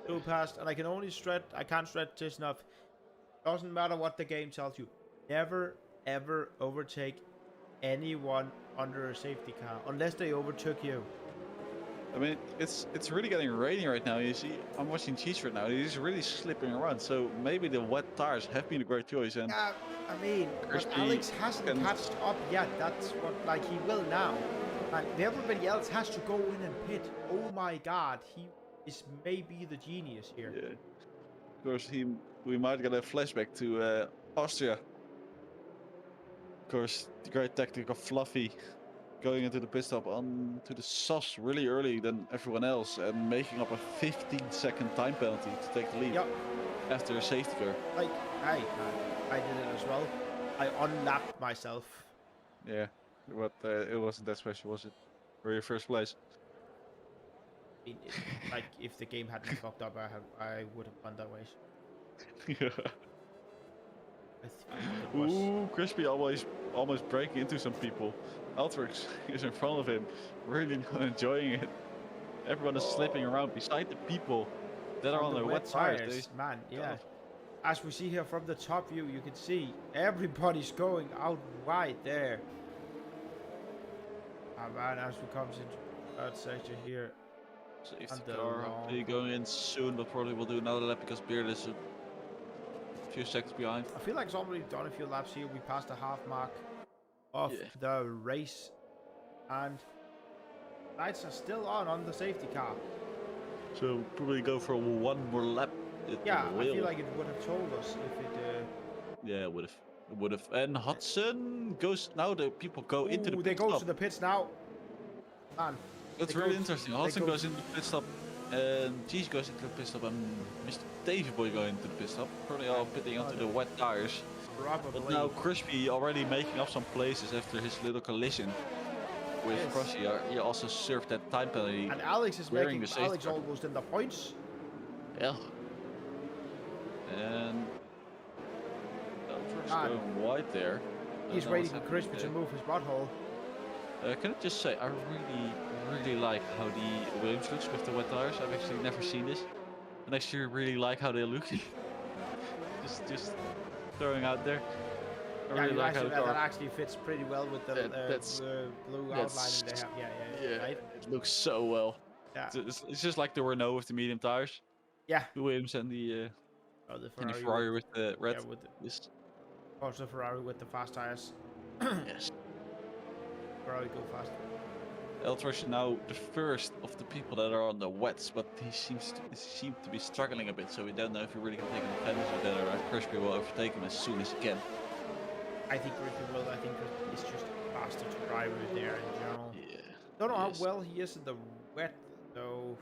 Go past, and I can only stretch. I can't stretch this enough. Doesn't matter what the game tells you. Never ever overtake anyone under a safety car unless they overtook you. I mean, it's really getting rainy right now. You see, I'm watching Cheese right now. He's really slipping around. So maybe the wet tires have been a great choice. And Yeah, I mean, but Crispy Alex hasn't and- catched up yet. That's what, like, he will now. And everybody else has to go in and pit. Oh my God, he is maybe the genius here. yeah, of course, we might get a flashback to Austria. Of course, the great tactic of Fluffy going into the pit stop onto the softs really early than everyone else and making up a 15-second time penalty to take the lead Yep, after a safety car. like, I did it as well. I unlapped myself. Yeah, but it wasn't that special, was it? For your first place. I mean, like, if the game hadn't fucked up, I would have gone that way. Yeah. I think it was. Ooh, Crispy almost breaking into some people. Altrix is in front of him, really not enjoying it. Everyone is slipping around beside the people that are on the their wet tires. man, yeah. As we see here from the top view, you can see everybody's going out wide there. Man, as we comes into that section here, Safety and the car long- hopefully going in soon, but probably will do another lap because Beard is a few seconds behind. I feel like it's already done a few laps here. We passed the half mark of Yeah. the race, and lights are still on the safety car. So probably go for one more lap. It Yeah, I will. feel like it would have told us if it. Yeah, it would have. It would have. And Hudson goes now. The people go into the Ooh, they pit go stop. to the pits now. Man, That's they really go- interesting. they Hudson go- goes into the pit stop, and Cheese goes into the pit stop, and Mr. Davy Boy going into the pit stop. Probably all pitting onto the wet tires. probably. But now Crispy already making up some places after his little collision with Yes. Crossy. He also served that time penalty. And Alex is Wearing making the safety Alex car. almost in the points. Yeah. And Alfred's Man. going wide there. He's Don't know waiting what's for Crispy to happening move his butthole. there. Can I just say, I really like how the Williams looks with the wet tires. I've actually never seen this, and I actually really like how they look. just throwing out there. I Yeah, really like how actually, the that car. actually fits pretty well with the That's- blue that's- outline they have. Yeah, Yeah, right? it looks so well. Yeah. It's just like the Renault with the medium tires. Yeah. The Williams and the Oh, the Ferrari with the red. Yeah, with the, This, also Ferrari with the fast tires. yes. Ferrari go fast. Eltrush is now the first of the people that are on the wets, but he seems to be struggling a bit, so we don't know if he really can take an advantage of that, or Crispy will overtake him as soon as he can. I think Crispy will. I think it's just faster to drive with there in general. Yeah. Don't know Yes. how well he is in the wet though.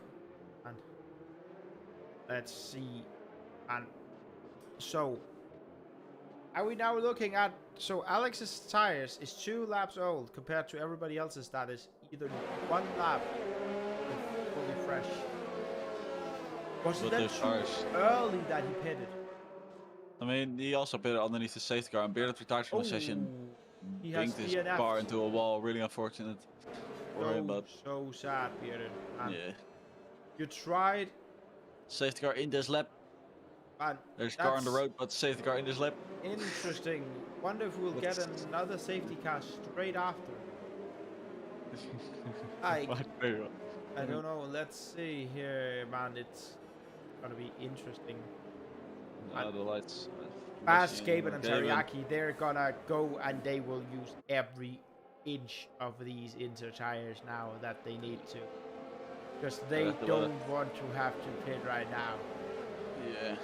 And let's see. And so are we now looking at, so Alex's tires is 2 laps old compared to everybody else's that is either 1 lap or fully fresh. Was it But then those too tires- early that he pitted? I mean, he also put it underneath the safety car, and Bearded retired from the session. He has Banged his DNF. car into a wall. Really unfortunate for him, but So sad, Peter. And yeah. You tried, Safety car in this lap. man. There's a car on the That's road, but safety car in this lap. interesting. Wonder if we'll get Let's- another safety car straight after. I Might very well. I don't know. Let's see here, man. It's gonna be interesting. The lights. Fast, Gaben, and Gaben. Teriyaki, they're gonna go and they will use every inch of these inter tires now that they need to. Because they That's a lot. don't want to have to pit right now. Yeah.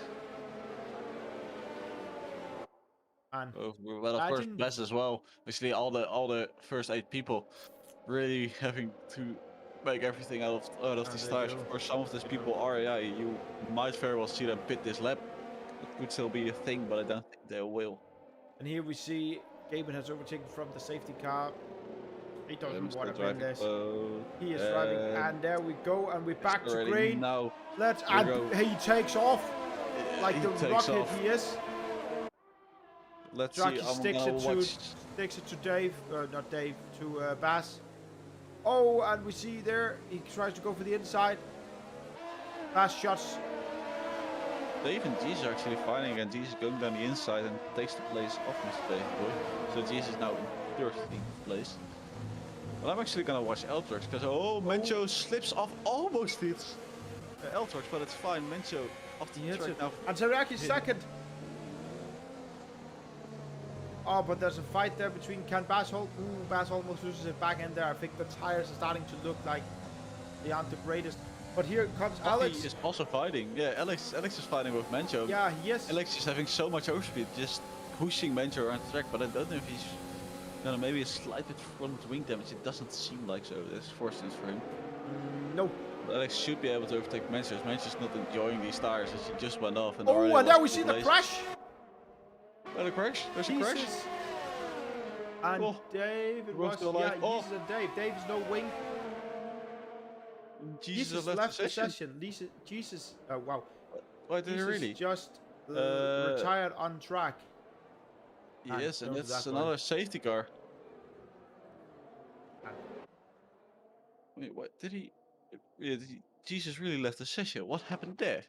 And Oh, well, of course, imagine- Best as well. Basically, all the first 8 people really having to make everything out of And these they tires. do. Of course, some of these They do. people are AI. You might very well see them pit this lap. It could still be a thing, but I don't think they will. And here we see Gaben has overtaken from the safety car. He doesn't want to Still win driving. this. Oh, He is driving, and there we go, and we're back to already green. now. Let's Here we and go. he takes off like He the takes rocket off. he is. Let's Jackie see. I'm sticks gonna it watch. to Dave, not Dave, to Bass. Oh, and we see there he tries to go for the inside. Bass shots. Even Jesus are actually fighting again. Jesus going down the inside and takes the place of Mr. David Boy. So Jesus is now in 13th place. Well, I'm actually gonna watch Eltrox because Mencho slips off, almost hits Eltrox, but it's fine. Mencho off the He hits track it. now. And Teraki's second. Oh, but there's a fight there between Can Bass hold. Ooh, Bass almost loses it back in there. I think the tires are starting to look like they aren't the greatest. But here comes Alex. He is also fighting. Yeah, Alex is fighting with Mencho. Yeah, he is. Alex is having so much overspeed, just pushing Mencho around the track, but I don't know if he's gonna maybe a slight bit front wing damage. It doesn't seem like so. That's fortunate for him. No. Alex should be able to overtake Mencho. Mencho's not enjoying these tires as he just went off. And Oh, already and there we lost see two the places. crash. Oh, the crash? There's a crash? Jesus. And Oh, Dave, it we're was, still yeah, alive. Oh. Jesus and Dave. Dave's no wing. Jesus Jesus left the session. Jesus, oh wow. Why did he Jesus really? just Uh, retired on track. Yes, and don't do that's that, another safety car. And Wait, what? Did he? Yeah, Jesus really left the session. What happened there?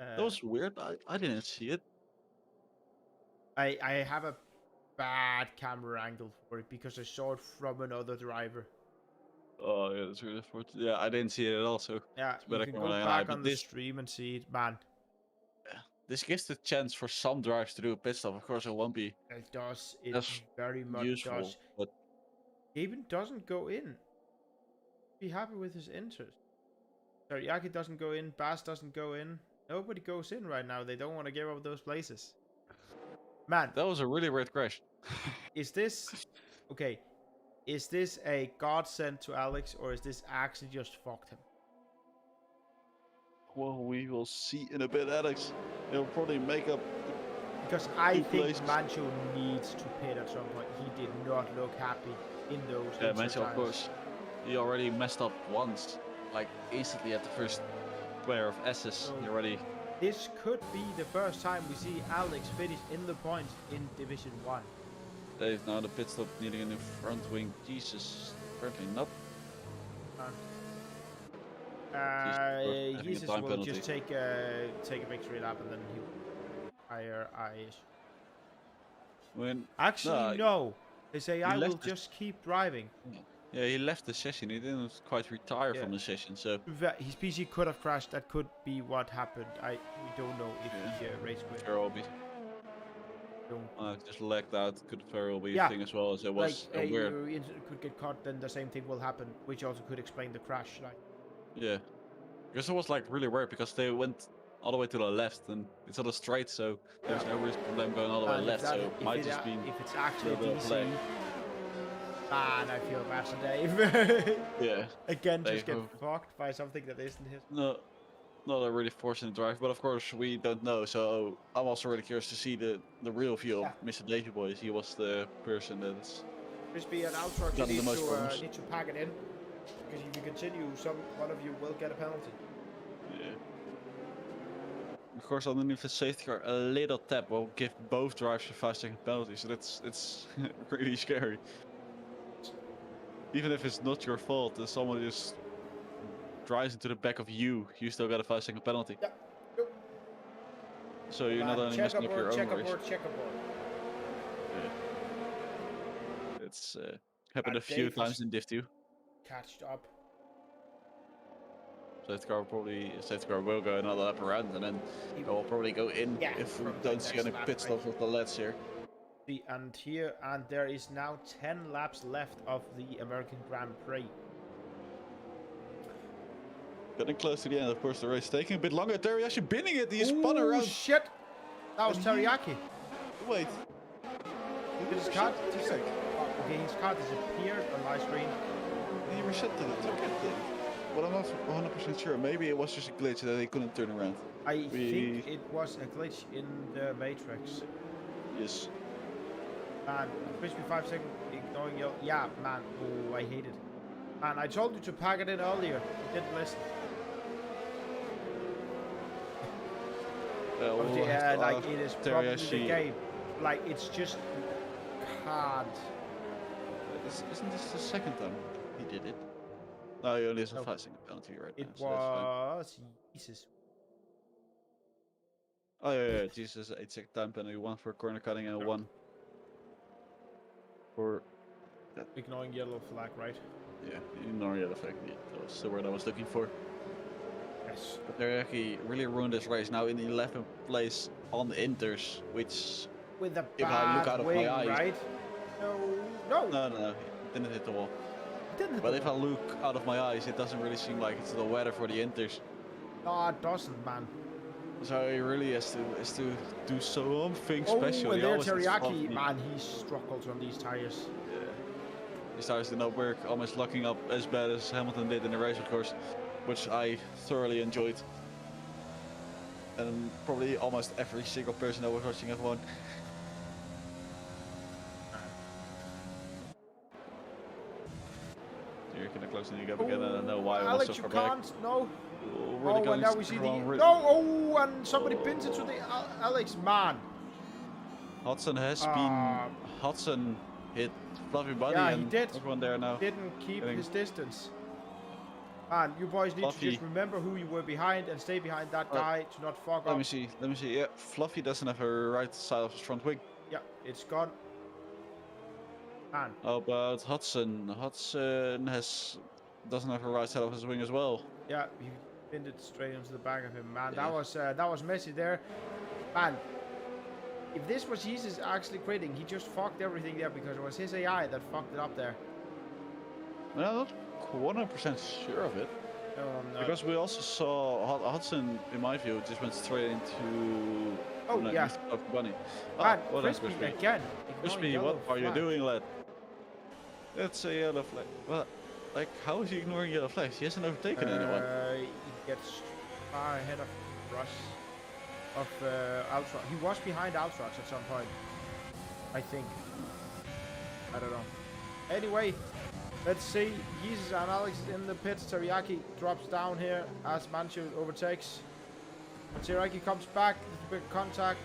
That was weird. I didn't see it. I have a bad camera angle for it because I saw it from another driver. Oh, yeah, that's really unfortunate. Yeah, I didn't see it at all, so Yeah, it's you better can camera go than back but on the this stream and see it, man. this gives the chance for some drives to do a pit stop. Of course, it won't be It does. It That's very much useful, does. but Even doesn't go in. Be happy with his interest. Teriyaki doesn't go in. Bass doesn't go in. Nobody goes in right now. They don't want to give up those places. Man, that was a really weird crash. is this okay? Is this a godsend to Alex, or is this actually just fucked him? Well, we will see in a bit, Alex. He'll probably make up. Because I Two think places. Mancho needs to pit at some point. He did not look happy in those. Yeah, inside Mencho, of tires. course. He already messed up once, like instantly at the first pair of S's. So- He already. This could be the first time we see Alex finish in the points in Division 1. Dave now the pit stop needing a new front wing. Jesus, apparently not. having a Jesus time will penalty. just take a victory lap and then he'll hire Aish. When Actually, no. His AI will left the- just keep driving. yeah, he left the session. He didn't quite retire Yeah. from the session, so His PC could have crashed. That could be what happened. We don't know if he race quit. sure will be. Don't. Just lagged out. Could very well be Yeah. a thing as well as it was Like weird. you could get caught, then the same thing will happen, which also could explain the crash. Like Yeah, because it was like really weird because they went all the way to the left and it's on a straight, so there's no reason for them going all the way and if left. that- So it might just be if it's actually little bit of DC, lag. man, I feel bad for Dave. yeah, Again, Dave, just get who- fucked by something that isn't his. no, not a really fortunate drive, but of course we don't know. So I'm also really curious to see the real view of Mr. Davy Boy. He was the person that's Crispy and Outrock, you Got the need most to problems. pack it in. Because if you continue, one of you will get a penalty. yeah. Of course, underneath the safety car, a little tap will give both drives a 5-second penalty. So it's really scary. Even if it's not your fault, someone just drives into the back of you, you still got a 5-second penalty. Yeah. Yep. So you're not only messing up your own race. Checkerboard. Yeah. It's happened And a few Dave times has in Div 2. Catched up. Safety car will go another lap around, and then it will probably go in if we don't see any pit stops with the LEDs here. And there is now 10 laps left of the American Grand Prix. Getting close to the end, of course. The race taking a bit longer. Teriyaki binning it. He spun around. Shit! That was Teriyaki. Wait. Did his car disappear? Okay, his car disappeared on my screen. He reset the ticket thing. But I'm not 100% sure. Maybe it was just a glitch that he couldn't turn around. I think it was a glitch in the matrix. Yes. Man, crispy 5 second ignoring yellow. Yeah, man. Oh, I hate it. Man, I told you to pack it in earlier. You didn't listen. Like it is probably the game. Like it's just hard. Isn't this the second time he did it? No, he only has a 5-second penalty right now. It was Jesus. Oh yeah, Jesus, 8-second time penalty, 1 for corner cutting and 1 for ignoring yellow flag, right? Yeah, ignoring yellow flag. Yeah, that was the word I was looking for. Yes. But they actually really ruined this race. Now in 11th place on Inters, which with a if I look out of my eyes, right? No. It didn't hit the wall. But if I look out of my eyes, it doesn't really seem like it's the weather for the Inters. No, it doesn't, man. So he really has to do something special. And there Teriyaki, man, he struggles on these tires. Yeah. These tires did not work, almost locking up as bad as Hamilton did in the race, of course, which I thoroughly enjoyed. And probably almost every single person that was watching F1. You're gonna close the gap again, and I know why I was so far back. Alex, you can't, no. Really and now we see the... No, and somebody pins it to the... Alex, man. Hudson has been... Hudson hit Fluffy Bunny, yeah, and he did. everyone there now. Didn't keep his distance. Man, you boys need to just remember who you were behind and stay behind that guy to not fuck up. Let me see. Yeah, Fluffy doesn't have a right side of his front wing. Yeah, it's gone. Man. How about Hudson? Hudson doesn't have a right side of his wing as well. Yeah, he pinned it straight into the back of him. Man, yeah. that was messy there. Man, if this was Jesus actually quitting, he just fucked everything there because it was his AI that fucked it up there. Well, not 100% sure of it. No. Because we also saw Hudson, in my view, just went straight into... Oh, yeah. Bunny. Man, Crispy again. Crispy, what are you doing, lad? That's a yellow flag. Well, like, how is he ignoring yellow flags? He hasn't overtaken anyone. He gets far ahead of Rush. Of Outrox. He was behind Outrox at some point. I think. I don't know. Anyway, let's see. Jesus and Alex is in the pits. Teriyaki drops down here as Manchu overtakes. Teriyaki comes back. Big contact.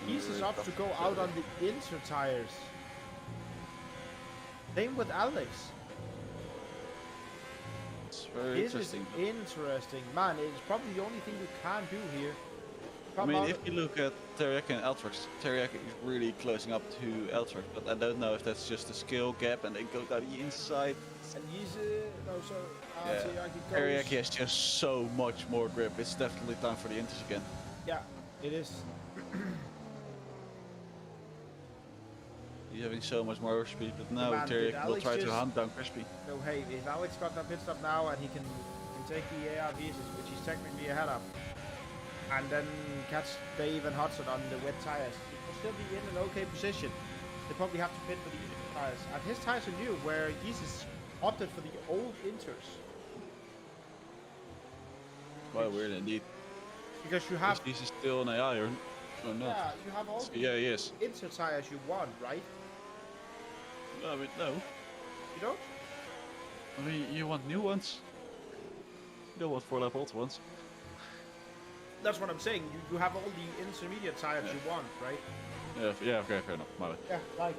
Jesus up to go out on the inter tires. Same with Alex. It's very interesting. This is interesting. Man, it's probably the only thing you can do here. I mean, if you look at Teriyaki and Outrox, Teriyaki is really closing up to Outrox, but I don't know if that's just a skill gap and it goes down the inside. And Teriyaki has just so much more grip. It's definitely time for the inters again. Yeah, it is. He's having so much more speed, but now Teriyaki will try to hunt down Crispy. So hey, if Alex got that pit stop now and he can take the ARVs, which he's technically ahead of, and then catch Dave and Hudson on the wet tires, he will still be in an okay position. They probably have to pit for the tires. And his tires are new, where Jesus opted for the old inters. Well, weird indeed. Because you have... Is still an AI or not? Yeah, you have all the inter tires you want, right? No, but no. You don't? I mean, you want new ones. You don't want 4-lap old ones. That's what I'm saying. You have all the intermediate tires you want, right? Yeah, okay, fair enough. My bad. Yeah, like...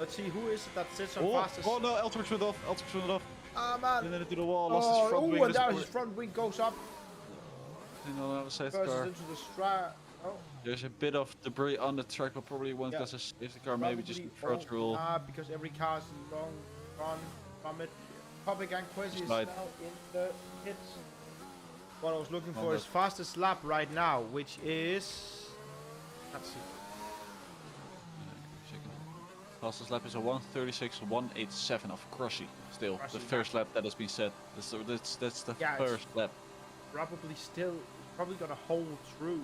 Let's see who is it that sits on Oh, fastest. oh no, Eltrix went off. Eltrix went off. Ah, man. And then into the wall, lost his front wing. And now his front wing goes up. You know, have a safe Versus car. into the strat. Oh. There's a bit of debris on the track, but probably won't get a safety car. Maybe just front rule. Because every car is long gone from it. Public and Quasi is now in the pits. What I was looking for is fastest lap right now, which is. Let's see. Fastest lap is a 1:36.187 of Crushy. Still, the first lap that has been set. That's the first lap. Probably gonna hold through.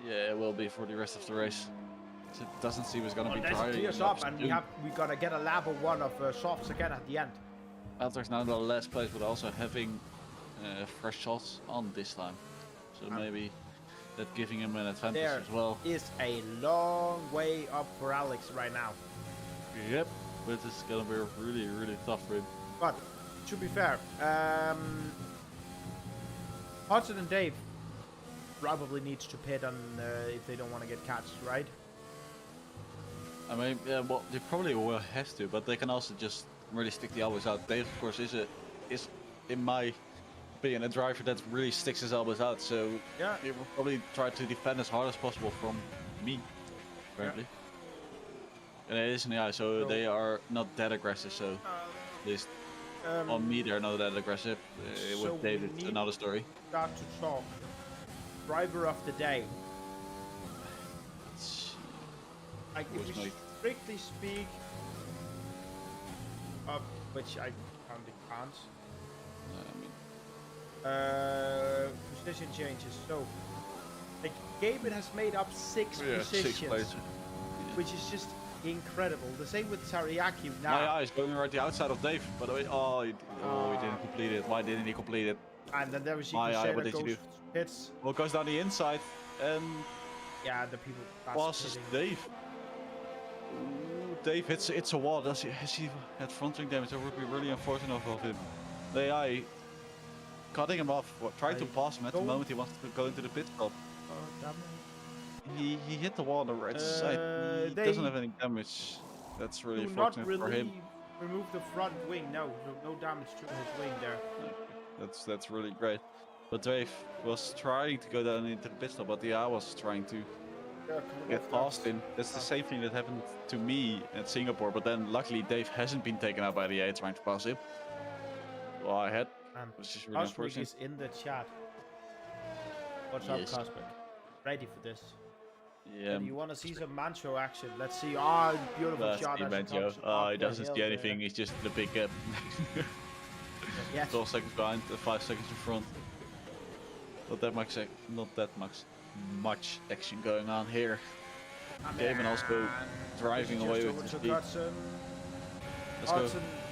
Yeah, it will be for the rest of the race. It doesn't seem it's gonna be dry. Unless it clears up and we gotta get a lap of one of softs again at the end. Altrix now in the last place, but also having fresh shots on this time. So maybe that giving him an advantage as well. There is a long way up for Alex right now. Yep, but this is gonna be really, really tough for him. But to be fair, Hudson and Dave probably needs to pit on if they don't want to get catched, right? I mean, yeah, well, they probably will have to, but they can also just really stick the elbows out. Dave, of course, is in my opinion a driver that really sticks his elbows out. So yeah, he will probably try to defend as hard as possible from me, apparently. And it is in the eye, so they are not that aggressive. So at least on me, they're not that aggressive. With Dave, it's another story. Start to talk. Driver of the day. Like if we strictly speak, which I currently can't. Position changes. So, like Gaben has made up 6 positions, which is just incredible. The same with Sariaki now. My eye is going right the outside of Dave. By the way, he didn't complete it. Why didn't he complete it? And then there was my eye. What did you do? Hits. Well, it goes down the inside, and yeah, the people passes Dave. Ooh, Dave hits a wall. Has he had front wing damage? That would be really unfortunate of him. The AI cutting him off, trying to pass him at the moment he wants to go into the pit stop. Oh, damn it. He hit the wall on the right side. He doesn't have any damage. That's really unfortunate for him. Remove the front wing. No damage to his wing there. That's really great. But Dave was trying to go down into the pit stop, but the AI was trying to get past him. That's the same thing that happened to me at Singapore, but then luckily Dave hasn't been taken out by the AI trying to pass him. Well, I had, which is really unfortunate. Is in the chat. What's up, Cosmic? Ready for this? Yeah. And you want to see some Mancho action? Let's see. Oh, beautiful shot. He doesn't see anything. He's just the big gap. 12 seconds behind, 5 seconds in front. Not that much action going on here. Gaben also driving away with his speed. Hudson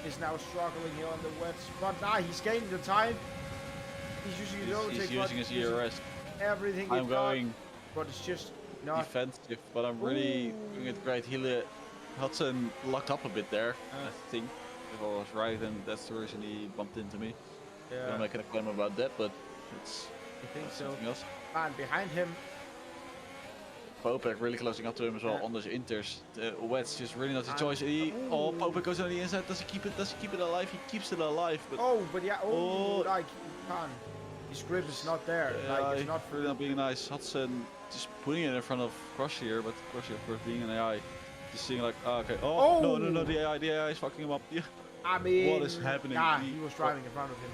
is now struggling here on the wet spot. He's gaining the time. He's using his ERS. Everything I'm going, but it's just not defensive. But I'm really doing it great. Hudson locked up a bit there. I think if I was right, then that's the reason he bumped into me. Yeah. I'm not making a claim about that, but it's. I think so. Something else. And behind him, Popek really closing up to him as well on those inters. The wets just really not his choice. Popek goes on the inside. Does he keep it alive? He keeps it alive. But like he can. His grip is not there. It's not really not being nice. Hudson just putting it in front of Crush here, but Crush of course being an AI, just seeing like okay. No, the AI is fucking him up. Yeah. I mean, what is happening? Yeah, he was driving in front of him.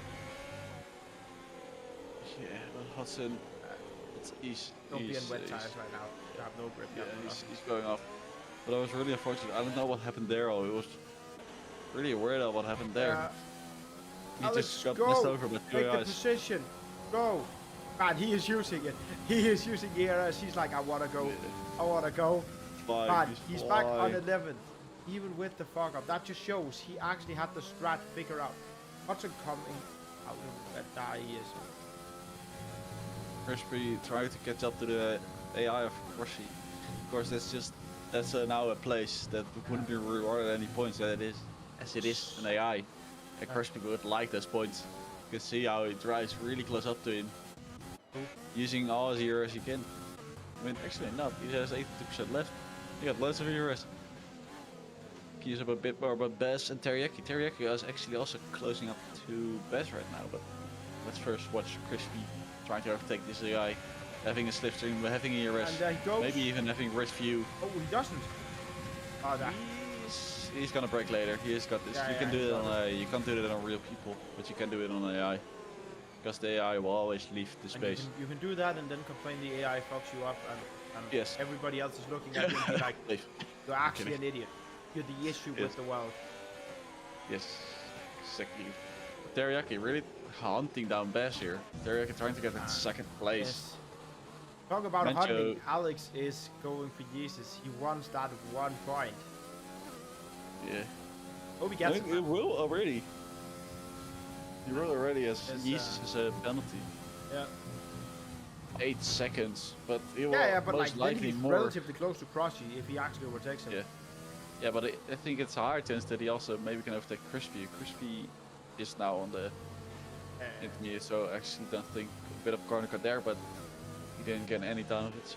Yeah, but Hudson. Don't be in wet tires right now. You have no grip. Yeah, he's going off. But I was really unfortunate. I don't know what happened there. It was really weird what happened there. He just got messed over by 2 AIs. Take the guys. position. Go. Man, he is using it. He is using ERS. He's like, I want to go. I want to go. Man, he's back on 11th. Even with the fog up. That just shows he actually had the strat figure out. Hudson coming out of that he is. Crispy trying to catch up to the AI of Crushy. Of course, that's now a place that wouldn't be rewarded any points as it is an AI. And Crispy would like those points. You can see how he drives really close up to him, using all his ERS he can. I mean, actually not. He has 82% left. He got loads of ERS. Teriyaki is a bit more about Bez and Teriyaki. Teriyaki is actually also closing up to Bez right now, but let's first watch Crispy trying to overtake this AI, having a slipstream, having a ERS, And there he goes. maybe even having wrist view. Oh, he doesn't. Oh, that. He's gonna break later. He has got this. Yeah, you can yeah, do he's it got on you can't do it on real people, but you can do it on AI. Because the AI will always leave the And space. you can do that and then complain the AI fucks you up and Yes. everybody else is looking at you and be like, Leave. you're actually an idiot. You're the issue Yes. with the world. Yes, exactly. Teriyaki really hunting down Bash here. Teriyaki trying to get in second place. Yes. Talk about Mencho- hunting. Alex is going for Jesus. He wants that 1 point. Yeah. Oh, he gets it. It will already. He will already as Yes, Jesus is a penalty. Yeah. 8 seconds, but he will Yeah, but most like then likely he's more. relatively close to Crossy if he actually overtakes him. Yeah. Yeah, but I think it's a higher chance that he also maybe can overtake Crispy. Crispy is now on the intermediate, so I actually don't think a bit of corner cut there, but he didn't get any down of it. So.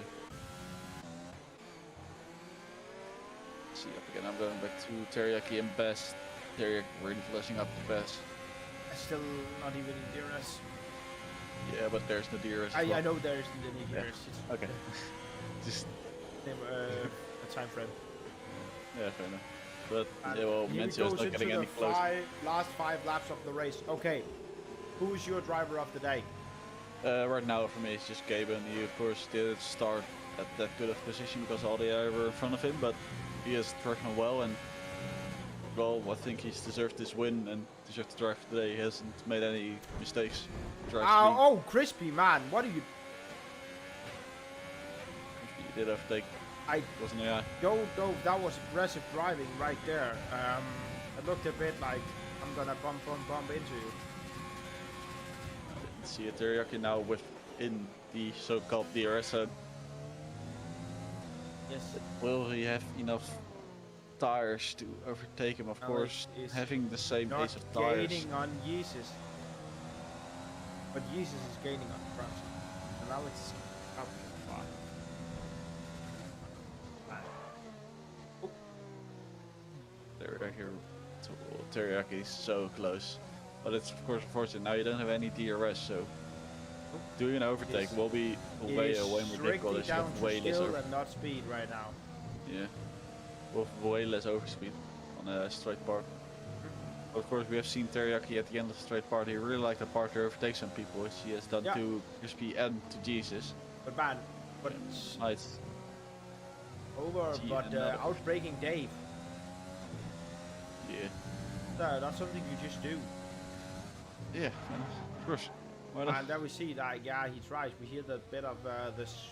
Let's see, up again. I'm going back to Teriyaki and Best. Teriyaki really flashing up the Best. Still not even in DRS. Yeah, but there's no DRS. I know there's any Yeah. DRS. It's Okay. Just a time frame. yeah, fair enough. But And yeah, well, here he Mencio is goes not into getting the any closer. last 5 laps of the race. Okay, who's your driver of the day? Right now for me it's just Gaben. He of course didn't start at that good of position because all the AI were in front of him, but he has driven well and well, I think he's deserved this win and deserved to drive today. He hasn't made any mistakes. Oh, Crispy, man, what are you? He did overtake. I Wasn't AI. don't know if that was aggressive driving right there. It looked a bit like I'm gonna bump into you. See a Teriyaki now within the so-called DRS zone. Yes. Will he have enough tires to overtake him? Of Alex course, is having the same Not ace of tires. gaining on Jesus, but Jesus is gaining on Crossy, and Alex is up far. Teriyaki is so close, but it's of course unfortunate. Now you don't have any DRS, so doing an overtake will be way more difficult. You down have to way less skill and not speed right now. yeah, with way less overspeed on a straight part. Of course, we have seen Teriyaki at the end of the straight part. He really liked the part to overtake some people, which he has done Yeah. to Crispy and to Jesus. But man, but it's Nice. over. Gee, But another push. outbreaking Dave, Yeah. that's something you just do. Yeah, of course. Why not? And then we see that yeah, he tries. We hear the bit of this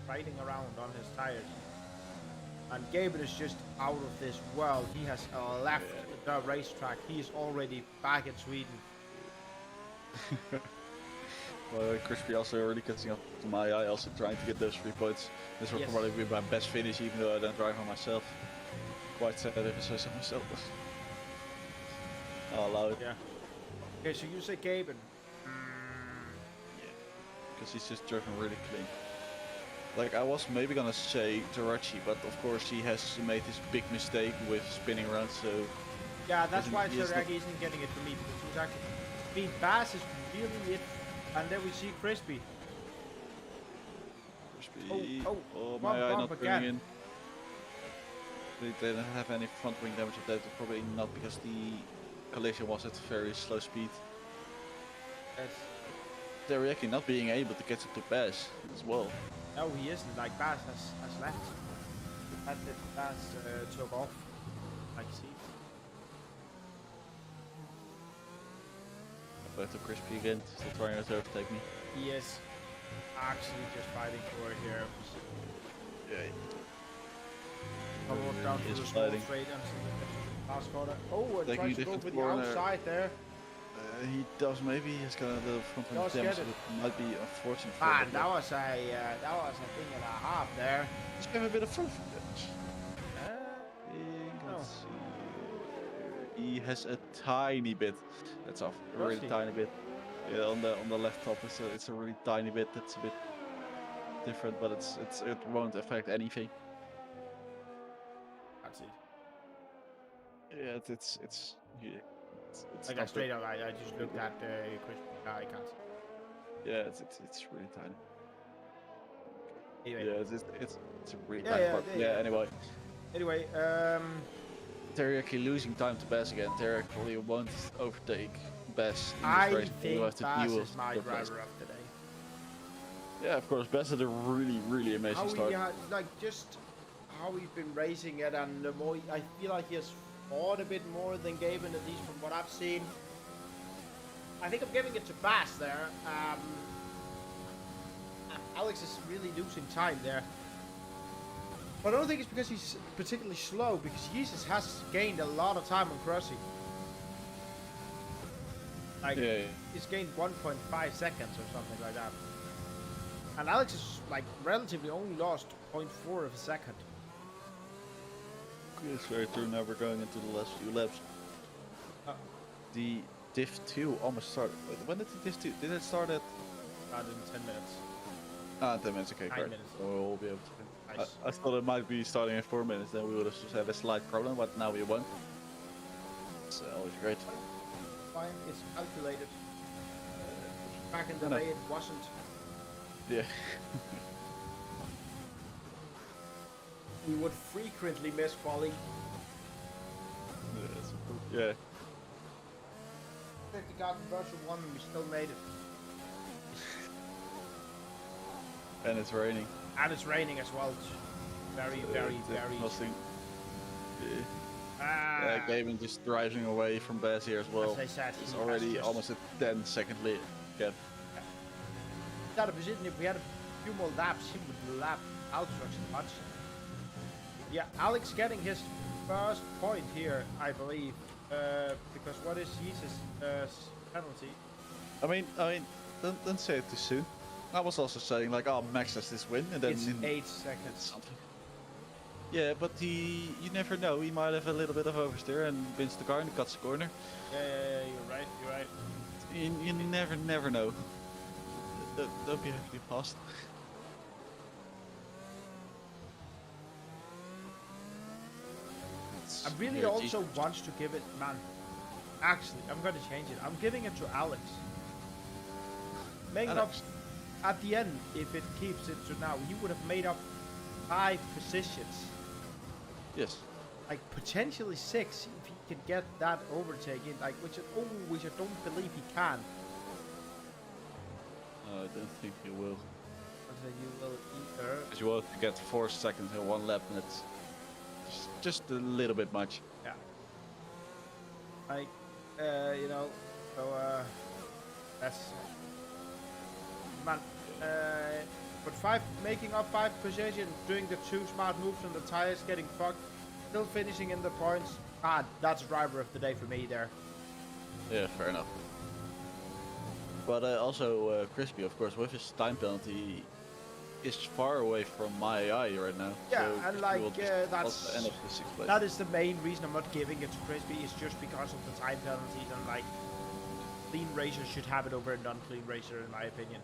riding around on his tires. And Gaben is just out of this world. He has left the racetrack. He is already back in Sweden. Well, Crispy also already catching up to my eye, also trying to get those 3 points. This will Yes. probably be my best finish, even though I don't drive on myself. Quite sad if I say so myself. I'll allow it. Yeah. Okay, so you say Gaben. Because he's just driven really clean. Like, I was maybe gonna say Tarachi, but of course he has made this big mistake with spinning around, so... Yeah, that's Isn't- why he is not- Teriyaki isn't getting it for me, because he's actually... Speed Bass is really it. And then we see Crispy. Crispy... Oh, Oh, bump, my eye bump not again. turning in. They didn't have any front wing damage of that, probably not because the collision was at very slow speed. Yes. Teriyaki not being able to catch up to Bass as well. No, he isn't. Like, Bass has left. And Bass took off. Like, see. Back to Crispy again, still trying to overtake me. He is actually just fighting for it here. Yeah. I'll walk down He to is the small fighting. straight until the last corner. Oh, and Taking tries a to go different for the corner. outside there. He does, maybe he's got a little front wing Does damage, get so it. it might be unfortunate for Man, him. that was a thing and a half there. Let's give him a bit of front wing damage. No. Let's see. He has a tiny bit. That's off. A Does really he? tiny bit. Yeah, on the left top it's a really tiny bit. That's a bit different, but it won't affect anything. That's it. Yeah, it's Like not straight up, I just looked at Chris icons. yeah, it's really tiny. Anyway. Yeah, it's a really tiny Yeah, part. Yeah, anyway. Anyway, Teriyaki losing time to Bass again. Teriyaki probably won't overtake Bass in this I race. think We'll have to Bass deal is with my third place. driver of the day. Yeah, of course. Bass had a really amazing How start. he had, like, just how he's been racing it, and the more I feel like he has fought a bit more than Gavin, at least from what I've seen. I think I'm giving it to Bass there. Alex is really losing time there. But I don't think it's because he's particularly slow, because Jesus has gained a lot of time on crossing. Like, he's gained 1.5 seconds or something like that. And Alex is, like, relatively only lost 0.4 of a second. It's very true. Now we're going into the last few laps. The Div 2 almost started. Wait, when did the Div 2? Did it start at? In 10 minutes. 10 minutes. Okay, 9 great. minutes. So we'll be able to. Nice. I thought it might be starting in 4 minutes. Then we would have just had a slight problem, but now we won. It's always great. Fine, it's calculated. Back in the day, it wasn't. Yeah. We would frequently miss quali. Yeah. 50 got version 1 and we still made it. And it's raining. And it's raining as well. Very. Nothing. Ah, Gavin just driving away from Bass here as well. as I said, It's he already has just almost a 10-second lead gap. got a position. If we had a few more laps, he would lap Altrox much. Yeah, Alex getting his first point here, I believe. Because what is Jesus' penalty? I mean, don't say it too soon. I was also saying like, oh, Max has this win, and then It's in 8 seconds. something. Yeah, but you never know. He might have a little bit of oversteer and wins the car and cuts the corner. Yeah, you're right. You never know. Don't be too fast. I really also want to give it, man. Actually, I'm gonna change it. I'm giving it to Alex. Making up at the end, if it keeps it to now, he would have made up 5 positions. Yes. Like potentially 6 if he could get that overtake in, like which I don't believe he can. I don't think you will. So you will either. Because you will get 4 seconds in 1 lap, and it's just a little bit much. Yeah. Like, you know, so that's man. But making up 5 positions, doing the 2 smart moves on the tires, getting fucked, still finishing in the points. That's driver of the day for me there. Yeah, fair enough. But also, Crispy, of course, with his time penalty, is far away from my eye right now. Yeah, so and like also end up in 6th place. that is the main reason I'm not giving it to Crispy. Is just because of the time penalties, and like clean racers should have it over a non-clean racer, in my opinion.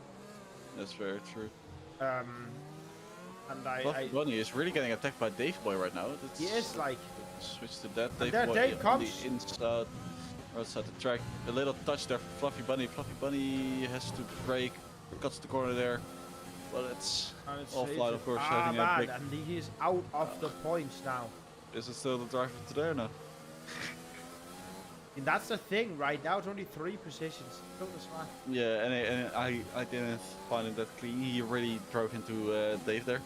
That's very true. And Fluffy Bunny is really getting attacked by Dave Boy right now. He is like. Switch to that. And Dave there Boy Dave on comes. the inside, outside the track. A little touch there for Fluffy Bunny. Fluffy Bunny has to brake, cuts the corner there. But it's offline, of course. Having a man, big... and he is out of the points now. Is it still the driver today or no? And that's the thing, right now it's only 3 positions. Still the smart. Yeah, and I didn't find it that clean. He really drove into Dave there.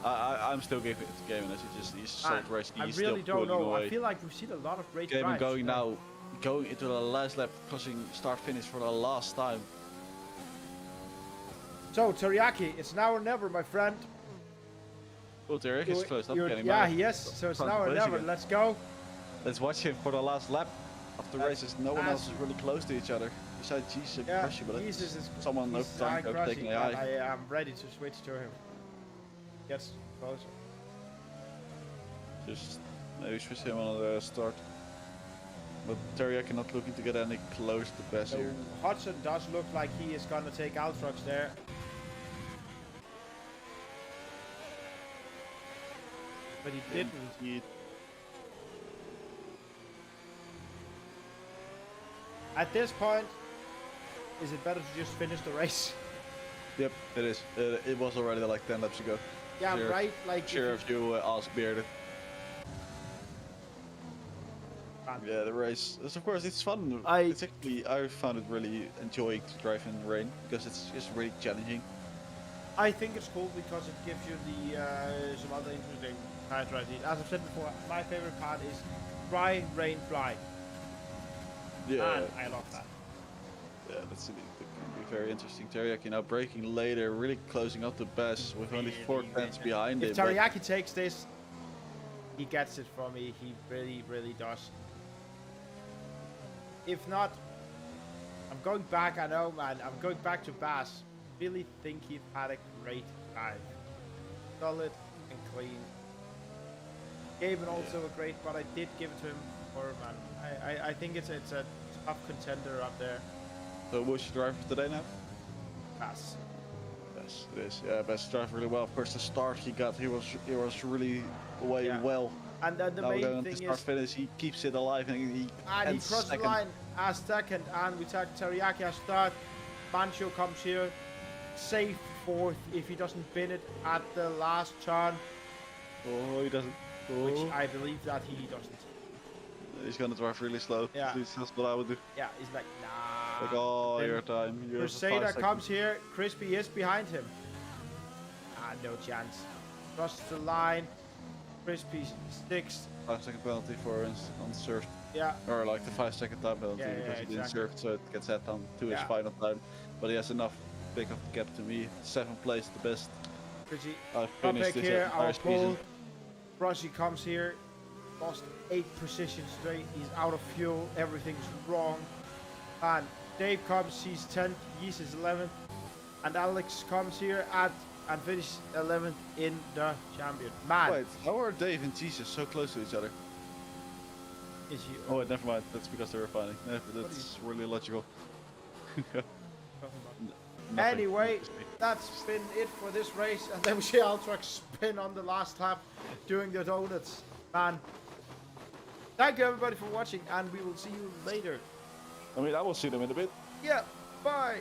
I'm still giving it to Gavin as he's solid racing. I He's really still don't know. away. I feel like we've seen a lot of great Gavin drives. going into the last lap, crossing start finish for the last time. So Teriyaki, it's now or never, my friend. Oh, Derek is close. Yeah, he is. So it's now or never. Again. Let's go. Let's watch him for the last lap of the races. No one else is really close to each other. Besides Jesus and Crushy, but Jesus is someone no time taking AI. I am ready to switch to him. Gets closer. Just maybe switch him on the start. But Teriyaki not looking to get any close to Bass So here. Hudson does look like he is gonna take Altrox there. But he didn't. At this point, is it better to just finish the race? Yep, it is. It was already like 10 laps ago. Yeah, Sure. right. Like Sure, if you ask Bearded. Yeah, the race. Of course, it's fun. It's actually, I found it really enjoying to drive in the rain because it's just really challenging. I think it's cool because it gives you the some other interesting tire strategies. As I've said before, my favorite part is dry, rain, fly. Yeah, And I love that. Yeah, that can be very interesting. Teriyaki now braking later, really closing up the best with only 4 tenths behind him. If Teriyaki takes this, he gets it from me. He really, really does. If not, I'm going back. I know, man. I'm going back to Bass. Really think he had a great drive. Solid and clean. Gaben also a great, but I did give it to him for, man. I think it's a tough contender up there. So what's your driver today now? Bass. Yes, it is. Yeah, Bass drive really well. Of course, the start he got, he was really away well. And then the now main going thing to start is, finish, he keeps it alive and he crosses the line as second, and we take Teriyaki as third. Mancho comes here, safe fourth if he doesn't bin it at the last turn. Oh, he doesn't. Oh. Which I believe that he doesn't. He's gonna drive really slow. Yeah. At least that's what I would do. Yeah, he's like, nah. Like, oh, Then your time. Crusader comes here. Crispy is behind him. No chance. Crosses the line. Crispy sticks. 5-second penalty for unserved. Yeah. Or like the 5-second time penalty because he didn't serve, so it gets set down to his final time. But he has enough big of a gap to me. 7th place, the best. Pretty. I finished this here, our entire season. Brushy comes here. Lost 8 positions straight. He's out of fuel. Everything's wrong. And Dave comes. He's 10th. Yeast is 11th. And Alex comes here and finishes 11th in the champion. Man. Wait, how are Dave and Jesus so close to each other? Is he? Oh, wait, never mind. That's because they were fighting. Yeah, that's really logical. Anyway, that's been it for this race. And then we see Altrox spin on the last lap doing the donuts. Man. Thank you everybody for watching, and we will see you later. I mean, I will see them in a bit. Yeah, bye.